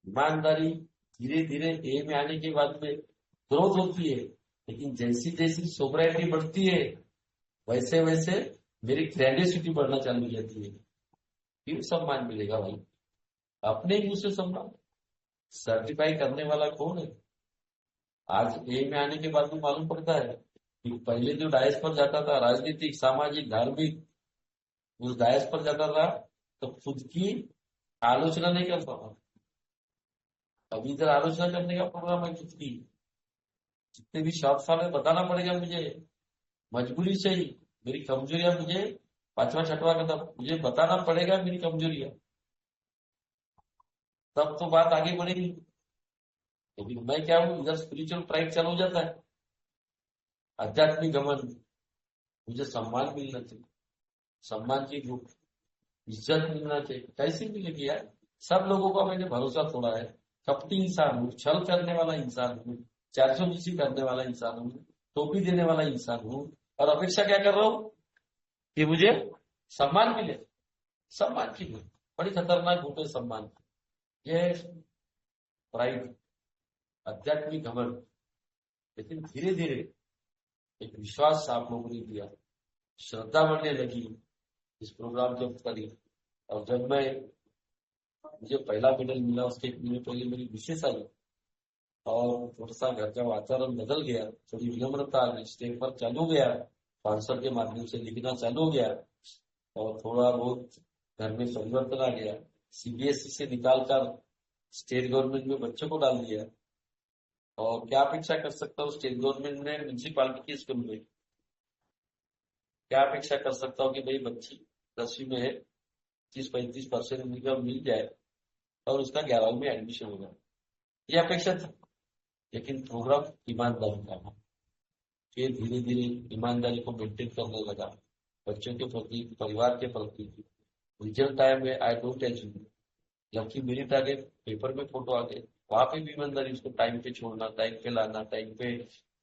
Speaker 2: ईमानदारी। धीरे धीरे ए में आने के बाद में ग्रोथ होती है, लेकिन जैसी जैसी सोबराइटी बढ़ती है, वैसे वैसे मेरी क्रेडिबिलिटी बढ़ना चालू हो जाती है। फिर सम्मान मिलेगा भाई, अपने ही मुंह से सम्मान। सर्टिफाई करने वाला कौन है? आज ए में आने के बाद भी मालूम पड़ता है कि पहले जो डायस पर जाता था, राजनीतिक, सामाजिक, धार्मिक, उस डायस पर जाता था तो खुद की आलोचना नहीं करता था। अभी इधर आलोचना करने का प्रोग्राम है खुद की। जितने भी शॉर्ट है बताना पड़ेगा मुझे, मजबूरी से ही। मेरी कमजोरियां मुझे, 5वां 6वां कदम, मुझे बताना पड़ेगा मेरी कमजोरियां, तब तो बात आगे बढ़ेगी। लेकिन मैं क्या हूँ, इधर स्पिरिचुअल प्राइड चालू हो जाता है, आध्यात्मिक घमंड। मुझे सम्मान मिलना चाहिए, सम्मान की भूख, इज्जत मिलना चाहिए। कैसे मिलेगी यार? सब लोगों का मैंने भरोसा तोड़ा है, कपटी इंसान हूँ, छल करने वाला इंसान हूँ, 420 करने वाला इंसान हूँ, टोपी देने वाला इंसान हूँ, और अपेक्षा क्या कर रहा हूँ कि मुझे सम्मान मिले। सम्मान की भूख बड़ी खतरनाक भूख है, सम्मान। ये प्राइड, आध्यात्मिक घमंड। लेकिन धीरे धीरे एक विश्वास आप लोगों ने दिया, श्रद्धा बढ़ने लगी, इस प्रोग्राम जब करी। और जब मैं, मुझे पहला मेडल मिला, उसके 1 महीने पहले मेरी विशेष आई, और थोड़ा सा घर का वातावरण बदल गया, थोड़ी विनम्रता आ गई, स्टेज पर चालू हो गया, स्पॉन्सर के माध्यम से लिखना चालू हो गया, और थोड़ा बहुत घर में परिवर्तन आ गया। सीबीएसई से निकालकर स्टेट गवर्नमेंट में बच्चों को डाल दिया। और क्या अपेक्षा कर सकता हूँ स्टेट गवर्नमेंट में, म्यूनसिपालिटी के स्कूल में क्या अपेक्षा कर सकता हूँ कि भाई बच्ची 10वीं में है, 30-35% इनकम मिल जाए और उसका 11वीं में एडमिशन हो जाए, ये अपेक्षा थी। लेकिन प्रोग्राम ईमानदारी का था, कि धीरे धीरे ईमानदारी को मेंटेन करने लगा, बच्चों के प्रति, परिवार के प्रति। रिजल्ट टाइम में आई डोंट एज्यूम, जबकि मेरी टारगेट पेपर में फोटो आ गए, वहां पे भी ईमानदारी, उसको टाइम पे छोड़ना, टाइम पे लाना, टाइम पे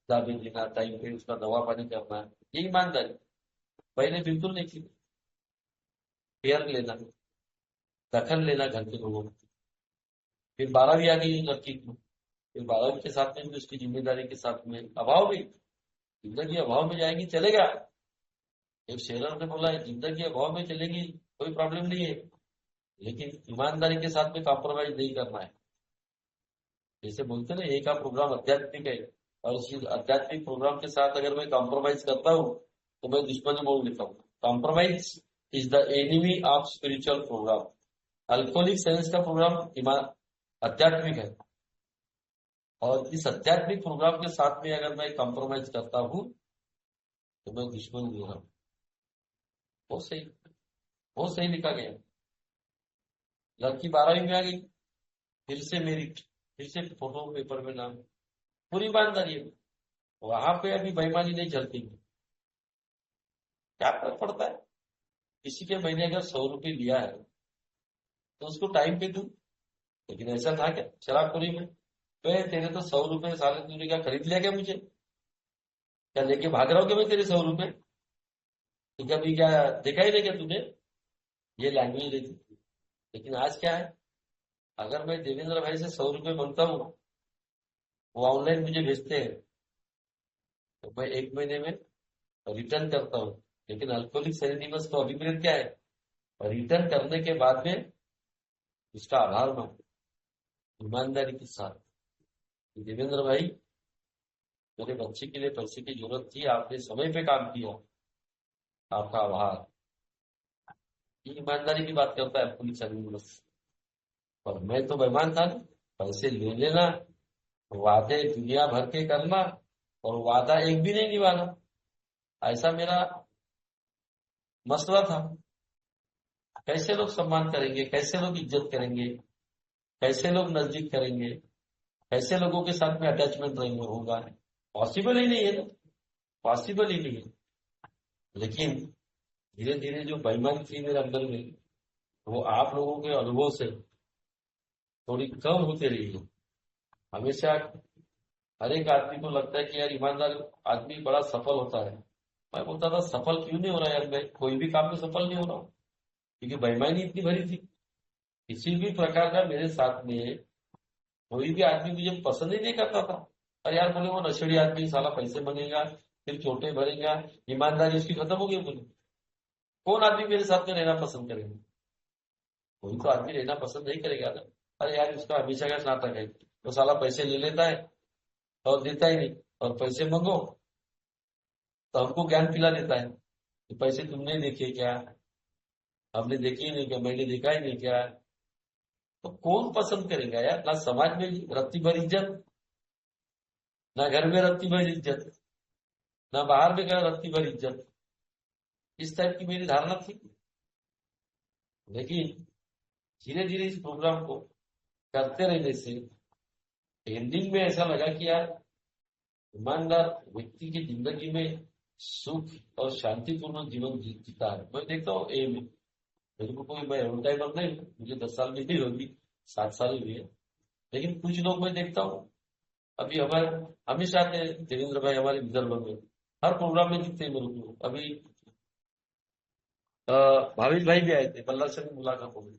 Speaker 2: दाबे देना, टाइम पे उसका दवा पानी करना, ये ईमानदारी पहले बिल्कुल नहीं थी। केयर लेना, दखल लेना घर के लोगों को। फिर 12वीं आ गई लड़की को, फिर 12वीं के साथ में भी उसकी जिम्मेदारी के साथ में अभाव भी, जिंदगी अभाव में जाएगी चलेगा। एक शेरर ने बोला है, जिंदगी अभाव में चलेगी कोई प्रॉब्लम नहीं है, लेकिन ईमानदारी के साथ में कॉम्प्रोमाइज नहीं करना है। जैसे बोलते हैं ना, एक का प्रोग्राम आध्यात्मिक है, और उसी आध्यात्मिक प्रोग्राम के साथ अगर मैं कॉम्प्रोमाइज करता हूँ तो मैं दुश्मनी बोल लेता हूँ। Compromise is the enemy of spiritual programme. Alcoholic science का प्रोग्राम आध्यात्मिक है, और इस आध्यात्मिक प्रोग्राम के साथ में अगर मैं कॉम्प्रोमाइज करता हूँ तो मैं दुश्मन बोल रहा हूँ। वो सही, वो सही लिखा गया। लड़की 12वीं में आ गई, फिर से मेरिट, फिर से फोटो पेपर में नाम, पूरी ईमानदारी है। वहां पे अभी बेईमानी नहीं चलती। क्या फर्क पड़ता है? किसी के महीने अगर 100 रुपये लिया है तो उसको टाइम पे दूं। लेकिन ऐसा था क्या शराबखोरी में? तेरे तो 100 रुपये साले तूने क्या खरीद लिया क्या? मुझे क्या लेके भाग रहा हूँ क्या मैं तेरे 100 रुपये? तो कभी क्या देखा ही नहीं क्या तूने? ये लैंग्वेज रहती थी। लेकिन आज क्या है, अगर मैं देवेंद्र भाई से 100 रुपये मांगता हूँ, वो ऑनलाइन मुझे भेजते हैं, तो मैं 1 महीने में रिटर्न करता हूँ। लेकिन अल्कोहलिक एनोनिमस तो अभिप्रेत क्या है? रिटर्न करने के बाद में उसका आभार मानो ईमानदारी के साथ। देवेंद्र भाई, मेरे बच्चे के लिए पैसे की जरूरत थी, आपने समय पे काम किया, आपका आभार। ये ईमानदारी की बात करता है पुलिस एनोनिमस। और मैं तो बेईमान था ना, पैसे ले लेना, वादे दुनिया भर के करना, और वादा एक भी नहीं निभाना, ऐसा मेरा मसला था। कैसे लोग सम्मान करेंगे, कैसे लोग इज्जत करेंगे, कैसे लोग नजदीक करेंगे, कैसे लोगों के साथ में अटैचमेंट रहेंगे? होगा, पॉसिबल ही नहीं है ना, पॉसिबल ही नहीं है। लेकिन धीरे धीरे जो बेईमानी थी मेरे अंदर में, वो आप लोगों के अनुभव से थोड़ी कम होती रही है। हमेशा हर एक आदमी को लगता है कि यार ईमानदार आदमी बड़ा सफल होता है। मैं बोलता था सफल क्यों नहीं हो रहा यार, मैं कोई भी काम में सफल नहीं हो रहा हूँ, क्योंकि बेईमानी इतनी भरी थी। किसी भी प्रकार का मेरे साथ में कोई भी आदमी मुझे पसंद ही नहीं करता था। अरे यार, बोले वो नशेड़ी आदमी, साला पैसे बनेगा, फिर चोटें भरेगा, ईमानदारी उसकी खत्म हो गई। बोले कौन आदमी मेरे साथ में रहना पसंद करेगा? कोई तो आदमी रहना पसंद नहीं करेगा ना। अरे यार, उसका हमेशा का नाटक है, तो साला पैसे ले लेता है और देता ही नहीं, और पैसे मांगो तो हमको ज्ञान पिला देता है कि पैसे तुमने देखे क्या, हमने देखे ही नहीं क्या, मैंने देखा ही नहीं क्या। तो कौन पसंद करेगा यार? ना समाज में रत्ती भर इज्जत, ना घर में रत्ती भर इज्जत, ना बाहर में क्या रत्ती भर इज्जत। इस टाइप की मेरी धारणा थी। लेकिन धीरे धीरे इस प्रोग्राम को करते रहने से एंडिंग में ऐसा लगा कि यार ईमानदार व्यक्ति की जिंदगी में सुख और शांतिपूर्ण जीवन जीता है। मैं देखता हूँ एम, मेरे को कोई, मैं ओल्ड टाइमर नहीं, मुझे 10 साल भी नहीं होगी, 7 साल हुई है। लेकिन कुछ लोग मैं देखता हूँ, अभी हमारे हमेशा आते हैं देवेंद्र भाई हमारे विदर्भ में, हर प्रोग्राम में दिखते हैं मेरे को। अभी भावेश भाई भी आए थे, बल्ला से मुलाकात हो गई।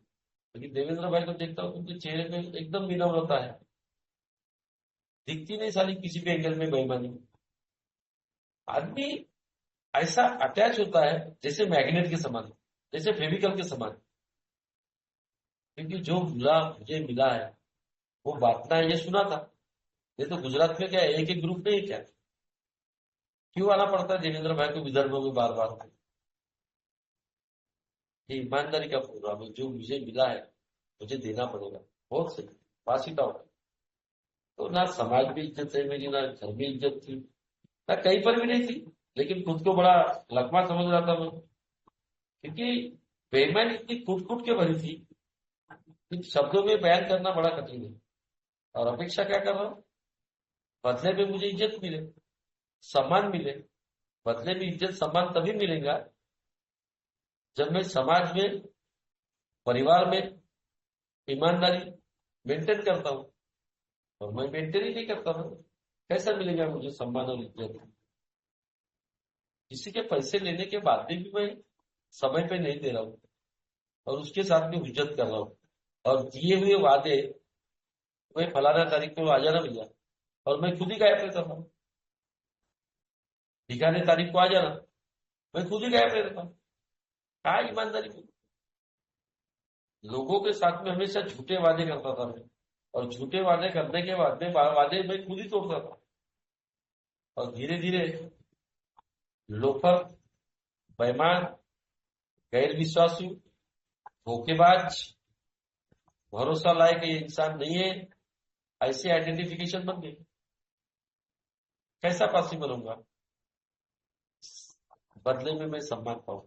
Speaker 2: लेकिन देवेंद्र भाई को देखता हूँ, उनके चेहरे पे एकदम विनम्रता है, दिखती नहीं साली किसी भी एंगल में बेईमानी। आदमी ऐसा अटैच होता है जैसे मैग्नेट के समान, जैसे फेविकल के समान। क्योंकि जो मिला मुझे मिला है वो बांटना है, ये सुना था। ये तो गुजरात में क्या है, एक एक ग्रुप नहीं है क्या? क्यों आना पड़ता है देवेंद्र भाई को विदर्भ में बार बार? ये ईमानदारी का प्रोग्राम है, जो मुझे मिला है मुझे देना पड़ेगा। बहुत सही, वासिता होगा। तो ना समाज में इज्जत है मेरी, ना घर में इज्जत थी, ना कहीं पर भी नहीं थी। लेकिन खुद को बड़ा लकवा समझ रहा था मैं, क्योंकि बेईमानी इतनी कूट कूट के भरी थी कि शब्दों में बयान करना बड़ा कठिन है। और अपेक्षा क्या कर रहा हूँ? बदले में मुझे इज्जत मिले, सम्मान मिले। बदले में इज्जत सम्मान तभी मिलेगा जब मैं समाज में, परिवार में ईमानदारी मेंटेन करता हूँ। और मैं मेंटेन ही नहीं करता हूँ, कैसा मिलेगा मुझे सम्मान और इज्जत? किसी के पैसे लेने के बाद भी मैं समय पे नहीं दे रहा हूँ, और उसके साथ में हुज्जत कर रहा हूँ, और दिए हुए वादे, मैं फलाना तारीख को आ जाना भैया, और मैं खुद ही गायब रहता था। दिखाने तारीख को आ जाना, मैं खुद ही गायब रहता था। कहा ईमानदारी में? लोगों के साथ में हमेशा झूठे वादे करता था मैं, और झूठे वादे करने के बाद में वादे मैं खुद ही तोड़ता था। और धीरे धीरे लोफर, बेईमान, गैर विश्वासु, धोखेबाज, भरोसा लायक ये इंसान नहीं है, ऐसे आइडेंटिफिकेशन बन गई। कैसा पासी बनूंगा? बदले में मैं सम्मान पाऊं।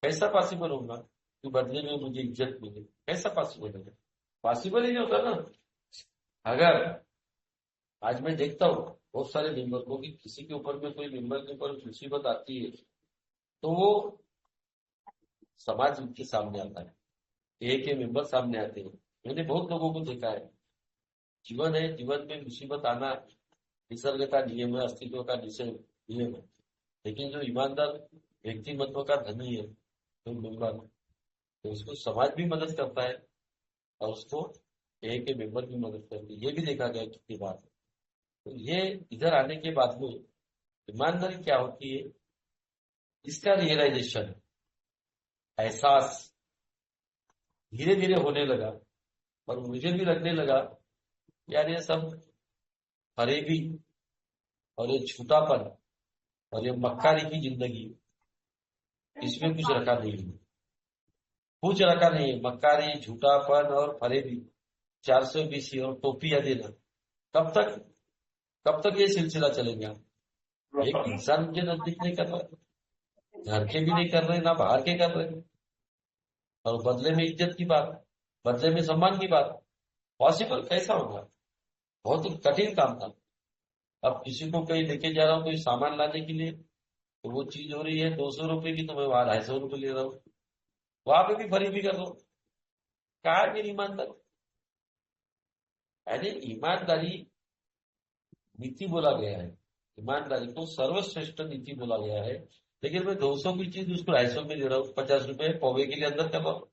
Speaker 2: कैसा पासी बनूंगा कि बदले में मुझे इज्जत मिले? कैसा पासी बनेगा? पॉसिबल ही नहीं होता ना। अगर आज मैं देखता हूँ बहुत सारे मेंबर को कि किसी के ऊपर में, कोई मेंबर के ऊपर मुसीबत आती है तो वो समाज के सामने आता है, एक के मेंबर सामने आते हैं। मैंने बहुत लोगों को देखा है। जीवन है, जीवन में मुसीबत आना निसर्ग का नियम है, अस्तित्व का नियम है। लेकिन जो ईमानदार व्यक्तिमत्व का धनी है, तो मेंबर, तो उसको समाज भी मदद करता है और उसको एक के मेंबर भी मदद करती है। ये भी देखा गया कितनी बार। तो ये इधर आने के बाद में ईमानदारी क्या होती है, इसका रियलाइजेशन, एहसास धीरे धीरे होने लगा। और मुझे भी लगने लगा यार ये सब फरेबी और ये झूठापन और ये मक्कारी की जिंदगी, इसमें कुछ रखा नहीं है, कुछ रखा नहीं है। मक्कारी, झूठापन और फरेबी, 420 और टोपियां देना, कब तक कब तक ये सिलसिला चलेगा? एक इंसान मुझे नजदीक नहीं कर रहा, घर के भी नहीं कर रहे, ना बाहर के कर रहे, और बदले में इज्जत की बात, बदले में सम्मान की बात। पॉसिबल कैसा होगा? बहुत ही कठिन काम था। अब किसी को कहीं लेके जा रहा हूँ कोई सामान लाने के लिए, तो वो चीज हो रही है 200 रुपए की, तो मैं वहां 250 रुपए ले रहा हूँ, वहां पे भी फरीबी कर रहा हूँ। कहा है मेरी ईमानदारी? यानी ईमानदारी नीति बोला गया है, ईमानदारी को सर्वश्रेष्ठ नीति बोला गया है। लेकिन मैं 200 की चीज उसको 250 में दे रहा हूँ, 50 रुपए पौवे के लिए अंदर कर रहा हूँ।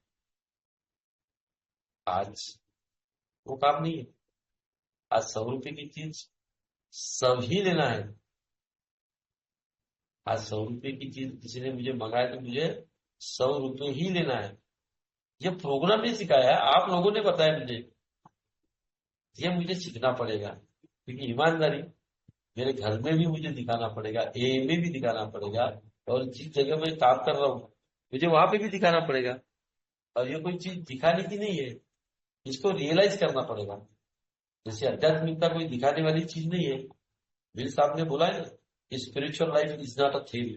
Speaker 2: आज वो काम नहीं है। आज 100 रुपए की चीज सभी लेना है। आज 100 रुपए की चीज किसी ने मुझे मंगाया तो मुझे 100 रुपए ही लेना है। ये प्रोग्राम नहीं सिखाया है, आप लोगों ने बताया मुझे। ये मुझे सीखना पड़ेगा, क्योंकि ईमानदारी मेरे घर में भी मुझे दिखाना पड़ेगा, ए में भी दिखाना पड़ेगा, और जिस जगह मैं काम कर रहा हूँ मुझे वहां पे भी दिखाना पड़ेगा। और ये कोई चीज दिखाने की नहीं है, इसको रियलाइज करना पड़ेगा। जैसे आध्यात्मिकता कोई दिखाने वाली चीज नहीं है। बिल साहब ने बोला है ना, spiritual life is not a theory,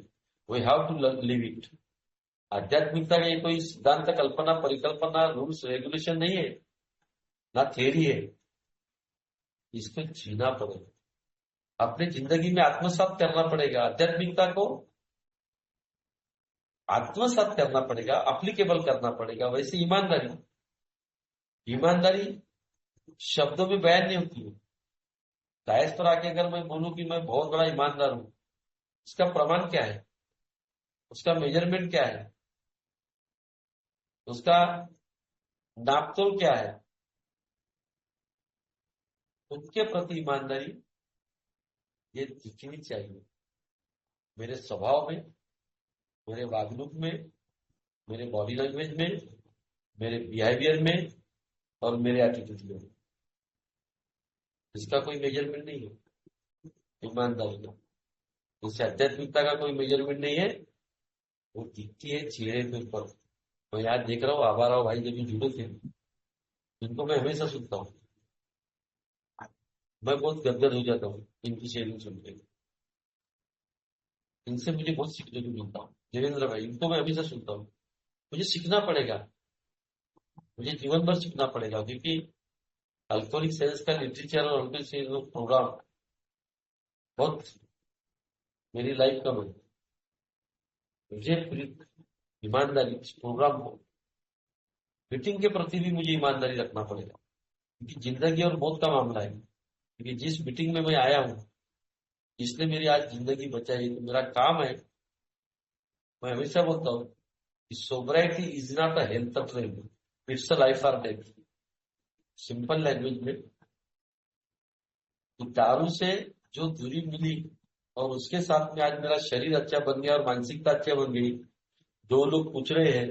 Speaker 2: we have to live it. आध्यात्मिकता का ये कोई सिद्धांत, कल्पना, परिकल्पना, रूल्स रेगुलेशन नहीं है, ना थ्योरी है। इसको जीना पड़ेगा, अपने जिंदगी में आत्मसात करना पड़ेगा। आध्यात्मिकता को आत्मसात करना पड़ेगा, अप्लीकेबल करना पड़ेगा। वैसे ईमानदारी, ईमानदारी शब्दों में बयान नहीं होती है। दायस पर आके अगर मैं बोलूं कि मैं बहुत बड़ा ईमानदार हूं, इसका प्रमाण क्या है? उसका मेजरमेंट क्या है? उसका नापतोल क्या है? उनके प्रति ईमानदारी ये दिखनी चाहिए मेरे स्वभाव में, मेरे वागलुक में, मेरे बॉडी लैंग्वेज में, मेरे बिहेवियर में और मेरे एटीट्यूड में। इसका कोई मेजरमेंट नहीं है ईमानदारी का। जैसे आध्यात्मिकता का कोई मेजरमेंट नहीं है, वो दिखती है चेहरे के ऊपर। मैं याद देख रहा हूँ आवारा भाई जब भी जुड़े थे, इनको मैं हमेशा सुनता हूँ, मैं बहुत गदगद हो जाता हूँ इनकी शेयरिंग सुन के। इनसे मुझे बहुत सीखने को मिलता है। देवेंद्र भाई, इनको मैं हमेशा सुनता हूँ। मुझे सीखना पड़ेगा, मुझे जीवन भर सीखना पड़ेगा, क्योंकि अल्कोहलिक सेंस का लिटरेचर और अल्कोहलिक सेंस प्रोग्राम बहुत मेरी लाइफ का बन। मुझे पूरी ईमानदारी इस प्रोग्राम को, मीटिंग के प्रति भी मुझे ईमानदारी रखना पड़ेगा, क्योंकि जिंदगी और मौत का मामला है। क्योंकि जिस मीटिंग में मैं आया हूँ, इसने मेरी आज जिंदगी बचाई, तो मेरा काम है। मैं हमेशा बोलता हूँ कि sobriety is not a health trend, it's a life or death. Simple language में, कि दारू से जो दूरी मिली और उसके साथ में आज मेरा शरीर अच्छा बन गया और मानसिकता अच्छा बन गई। दो लोग पूछ रहे हैं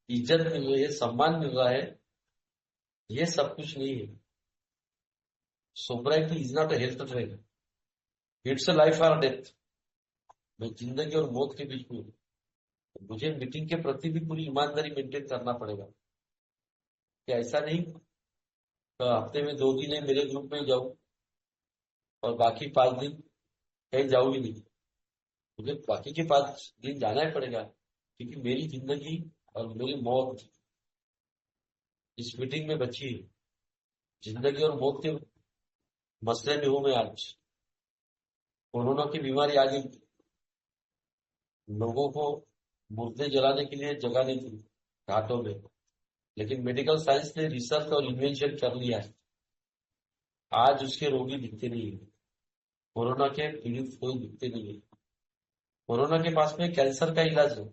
Speaker 2: इज्जत मिल रही है, सम्मान मिल रहा है, ये सब कुछ नहीं है। Sobriety is not a health trend, it's a life और डेथ। मैं जिंदगी और मौत के बीच में हूं। मुझे मीटिंग के प्रति भी पूरी ईमानदारी मेंटेन करना पड़ेगा कि ऐसा नहीं कि हफ्ते में 2 दिन है मेरे ग्रुप में जाऊं और बाकी 5 दिन कहीं जाऊं ही नहीं। मुझे बाकी के 5 दिन जाना ही पड़ेगा, क्योंकि मेरी जिंदगी और मेरी मौत इस मीटिंग में बची है। जिंदगी और मौत के मसले में हूं मैं आज। कोरोना की बीमारी आ गई, लोगों को मुर्दे जलाने के लिए जगह नहीं थी घाटों में, लेकिन मेडिकल साइंस ने रिसर्च और इन्वेंशन कर लिया है। आज उसके रोगी दिखते नहीं है, कोरोना के पीड़ित कोई दिखते नहीं है। कोरोना के पास में कैंसर का इलाज है।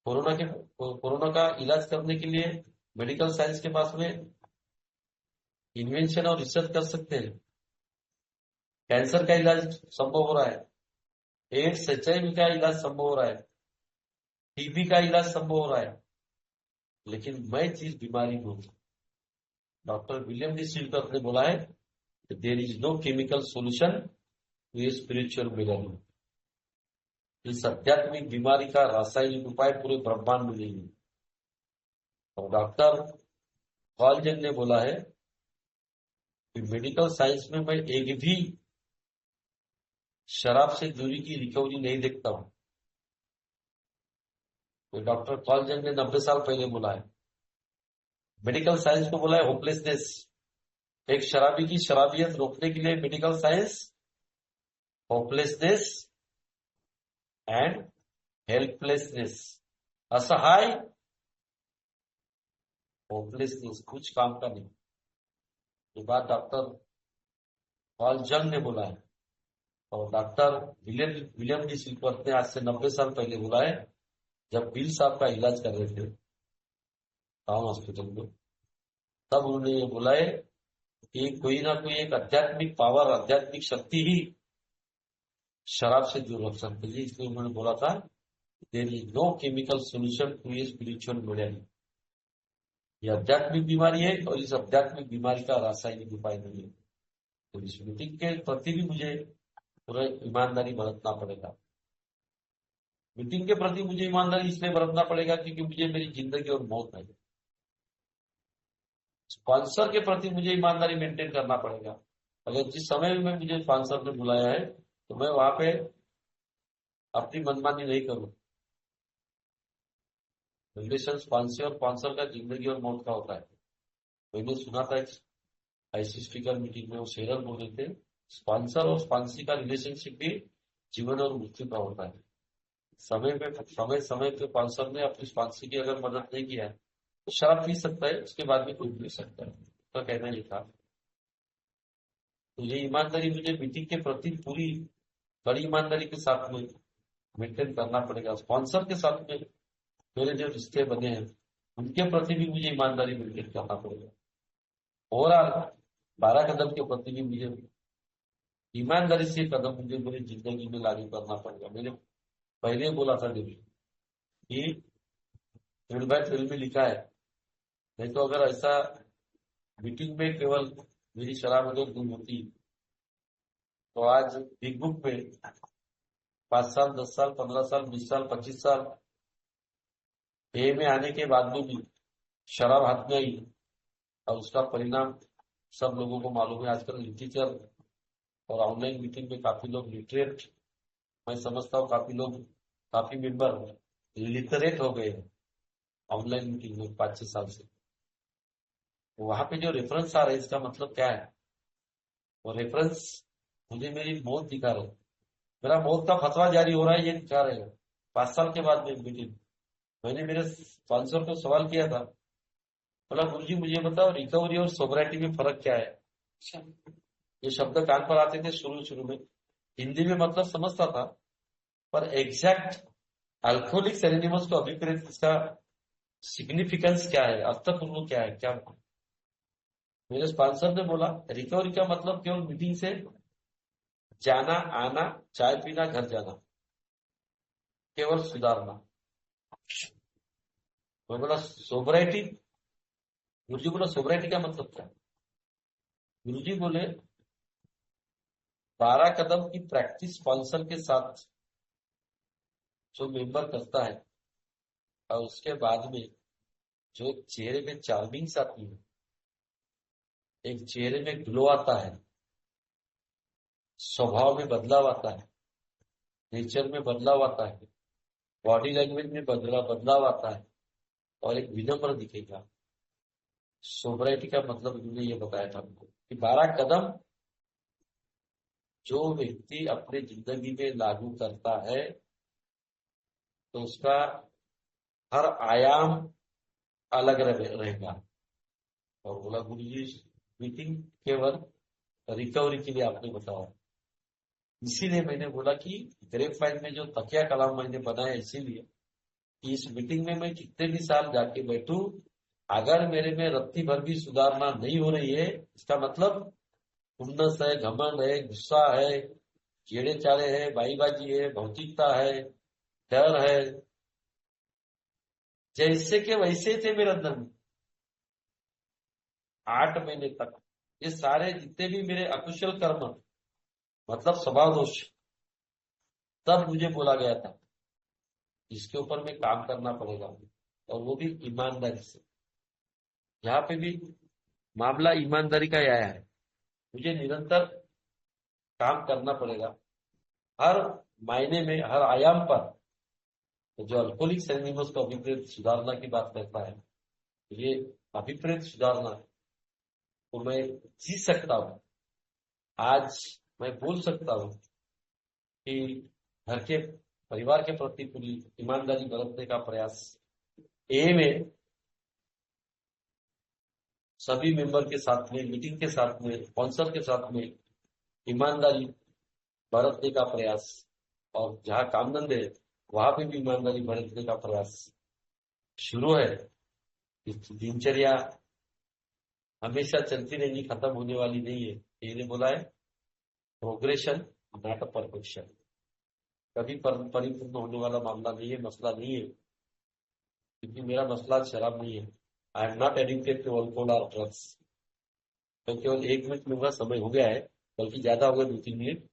Speaker 2: कोरोना का इलाज करने के लिए मेडिकल साइंस के पास में इन्वेंशन और रिसर्च कर सकते हैं। कैंसर का इलाज संभव हो रहा है, एड्स HIV का इलाज संभव हो रहा है, TB का इलाज संभव हो रहा है, लेकिन मैं जिस बीमारी में हूं, डॉक्टर विलियम डी सिल्वर ने बोला है, there is no chemical solution to a spiritual millennium. इस आध्यात्मिक बीमारी का रासायनिक उपाय पूरे ब्रह्मांड में नहीं है। और डॉक्टर कॉलजन ने बोला है कि मेडिकल साइंस में मैं एक भी शराब से दूरी की रिकवरी नहीं देखता हूं। तो डॉक्टर कॉलजन ने 90 साल पहले बोला है। मेडिकल साइंस को बोला है होपलेसनेस। एक शराबी की शराबियत रोकने के लिए medical science hopelessness and helplessness, असहाय, होपलेसनेस, कुछ काम का नहीं। ये बात डॉक्टर पॉल जंग ने बोला है और डॉक्टर विलियम डी सिल्वर्थ ने आज से 90 साल पहले बोला है, जब बिल साहब का इलाज कर रहे थे टाउन हॉस्पिटल में। तब उन्होंने ये बोला है कि कोई ना कोई एक आध्यात्मिक पावर, आध्यात्मिक शक्ति ही शराब से दूर रख सकती है। इसलिए उन्होंने बोला था, there is no chemical solution to a spiritual millennium. ये आध्यात्मिक बीमारी है और इस आध्यात्मिक बीमारी का रासायनिक उपाय नहीं है। तो इस मीटिंग के प्रति भी मुझे पूरा ईमानदारी बरतना पड़ेगा। मीटिंग के प्रति मुझे ईमानदारी इसलिए बरतना पड़ेगा क्योंकि मुझे मेरी जिंदगी और मौत है। स्पॉन्सर के प्रति मुझे ईमानदारी मेंटेन करना पड़ेगा। अगर जिस समय में मुझे स्पॉन्सर ने बुलाया है तो मैं वहां पे अपनी मनमानी नहीं करूं। रिलेशन स्पॉन्सर और स्पॉन्सर का जिंदगी और मौत का होता है। मैंने सुना था ऐसी स्पीकर मीटिंग में वो शेरर बोल रहे थे, स्पॉन्सर और स्पॉन्सी का रिलेशनशिप भी जीवन और मृत्यु का होता है। समय पे स्पॉन्सर ने अपनी स्पॉन्सी की अगर मदद नहीं किया है तो शराब पी सकता है, उसके बाद भी कोई पी सकता है। तो कहना ये था। तो ये ईमानदारी मुझे मीटिंग के प्रति पूरी बड़ी ईमानदारी के साथ में मेंटेन करना पड़ेगा। स्पॉन्सर के साथ में मेरे जो रिश्ते बने हैं उनके प्रति भी मुझे ईमानदारी मेंटेन करना पड़ेगा। ओवरऑल 12 कदम के प्रति भी मुझे ईमानदारी से कदम मुझे मेरी जिंदगी में लागू करना पड़ेगा। मैंने पहले बोला था देवी कि फील्ड बाय फील्ड में लिखा है, नहीं तो अगर ऐसा मीटिंग में केवल मेरी शराब अगर दूर होती तो आज बिग बुक में 5 साल, 10 साल, 15 साल, 20 साल, 25 साल ए में आने के बाद में भी शराब हाथ में आई और उसका परिणाम सब लोगों को मालूम है। आजकल लिटरेचर और ऑनलाइन मीटिंग में काफी लोग लिटरेट, मैं समझता हूँ काफी मेंबर लिटरेट हो गए हैं ऑनलाइन मीटिंग में 5-6 साल से। वहां पे जो रेफरेंस आ रहा है इसका मतलब क्या है? वो रेफरेंस मुझे मेरी मौत दिखा रहे, मेरा मौत का फतवा जारी हो रहा है, ये दिखा रहे हैं 5 साल के बाद में मीटिंग। मैंने मेरे स्पॉन्सर को सवाल किया था, बोला गुरुजी मुझे बताओ रिकवरी और सोबराइटी में फर्क क्या है? ये शब्द कान पर आते थे शुरू में, हिंदी में मतलब समझता था, पर एग्जैक्ट अल्कोहलिक एनोनिमस को अभिप्रेत इसका सिग्निफिकेंस क्या है, अर्थपूर्ण क्या है, क्या? मेरे स्पॉन्सर ने बोला रिकवरी का मतलब केवल मीटिंग से जाना आना, चाय पीना, घर जाना, केवल सुधारना। मैं बोला सोबराइटी। गुरुजी बोला सोबराइटी का मतलब क्या है? गुरुजी बोले 12 कदम की प्रैक्टिस स्पॉन्सर के साथ जो मेंबर करता है और उसके बाद में जो चेहरे में चार्मिंग्स आती है, एक चेहरे में ग्लो आता है, स्वभाव में बदलाव आता है, नेचर में बदलाव आता है, बॉडी लैंग्वेज में बदलाव आता है और एक विनम्र दिखेगा। सोबराइटी का मतलब उन्होंने ये बताया था हमको कि 12 कदम जो व्यक्ति अपने जिंदगी में लागू करता है तो उसका हर आयाम अलग रहेगा। और बोला गुरुजी मीटिंग केवल रिकवरी के लिए आपने बताया, इसीलिए मैंने बोला कि ग्रेपवाइन में जो तकिया कलाम मैंने बनाया इसीलिए कि इस मीटिंग में मैं कितने भी साल जाके बैठूं, अगर मेरे में रत्ती भर भी सुधारना नहीं हो रही है, इसका मतलब खुन्नस है, घमंड है, गुस्सा है, चेड़े चाड़े है, बाईबाजी है, भौतिकता है, डर है, जैसे के वैसे थे मेरे अंदर में 8 महीने तक। ये सारे जितने भी मेरे अकुशल कर्म मतलब स्वभाव दोष, तब मुझे बोला गया था इसके ऊपर में काम करना पड़ेगा, और वो भी ईमानदारी से। यहाँ पे भी मामला ईमानदारी का ही आया है। मुझे निरंतर काम करना पड़ेगा हर मायने में, हर आयाम पर। तो जो अल्कोहलिक एनिमल्स को अभिप्रेत सुधारना की बात करता है, ये अभिप्रेत सुधारना है। तो मैं जी सकता हूं, आज मैं बोल सकता हूं कि घर के परिवार के प्रति पूरी ईमानदारी बरतने का प्रयास ए में, सभी मेंबर के साथ में, मीटिंग के साथ में, स्पॉन्सर के साथ में ईमानदारी बरतने का प्रयास, और जहां काम धंधे वहां पे भी ईमानदारी बरतने का प्रयास शुरू है। दिनचर्या हमेशा चलती रहेगी, खत्म होने वाली नहीं है। इन्हें बोला है प्रोग्रेशन नॉट अ परफेक्शन। कभी परिपूर्ण होने वाला मामला नहीं है, मसला नहीं है, क्योंकि मेरा मसला शराब नहीं है। I am not addicted to alcohol और ड्रग्स। तो केवल 1 मिनट लूंगा, समय हो गया है, बल्कि ज्यादा हो गया 2-3 मिनट।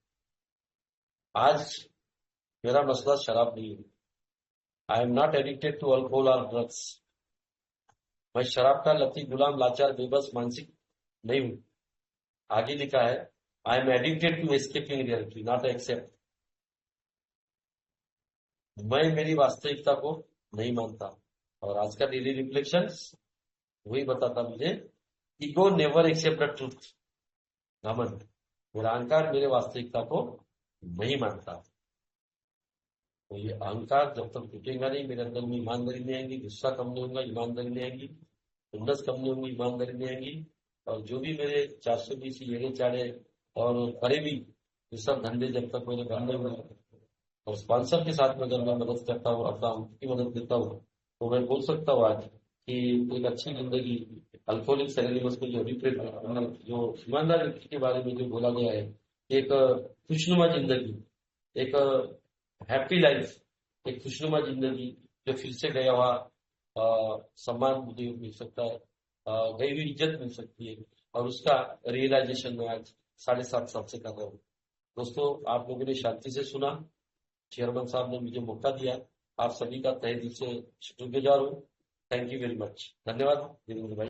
Speaker 2: आज मेरा मसला शराब नहीं है। I am not addicted to alcohol और ड्रग्स। मैं शराब का लती, गुलाम, लाचार, बेबस, मानसिक नहीं हूं। आगे लिखा है I am addicted to escaping reality not accept. मैं मेरी वास्तविकता को नहीं मानता। और आज का डेली रिफ्लेक्शन वही बताता मुझे, ego never accept the truth. घमंड, मेरा अहंकार मेरे वास्तविकता को नहीं मानता। तो ये अहंकार जब तक टूटेगा नहीं, मेरे अंदर में ईमानदारी नहीं आएगी, गुस्सा कम नहीं होगा, ईमानदारी नहीं आएगी, खुन्नस कम नहीं होगी, ईमानदारी नहीं आएगी। और जो भी मेरे 420 येड़े चाड़े और करीबी ये सब धंधे जब तक मेरे बंद नहीं हुए, और स्पॉन्सर के साथ में अगर मैं मदद करता हूँ, अपना उनकी मदद देता हूँ, तो मैं बोल सकता हूँ आज कि एक अच्छी जिंदगी अल्कोहलिक एनिमल्स को जो अभिप्रेत, जो ईमानदार व्यक्ति के बारे में जो बोला गया है, एक खुशनुमा जिंदगी, एक हैप्पी लाइफ, एक खुशनुमा जिंदगी, जो फिर से गया हुआ सम्मान मुझे मिल सकता है, गई हुई इज्जत मिल सकती है, और उसका रियलाइजेशन मैं आज 7.5 साल से कर रहा हूँ। दोस्तों, आप लोगों ने शांति से सुना, चेयरमैन साहब ने मुझे मौका दिया, आप सभी का तहे दिल से शुक्रगुजार हूँ। Thank you very much. धन्यवाद वीरेंद्र भाई।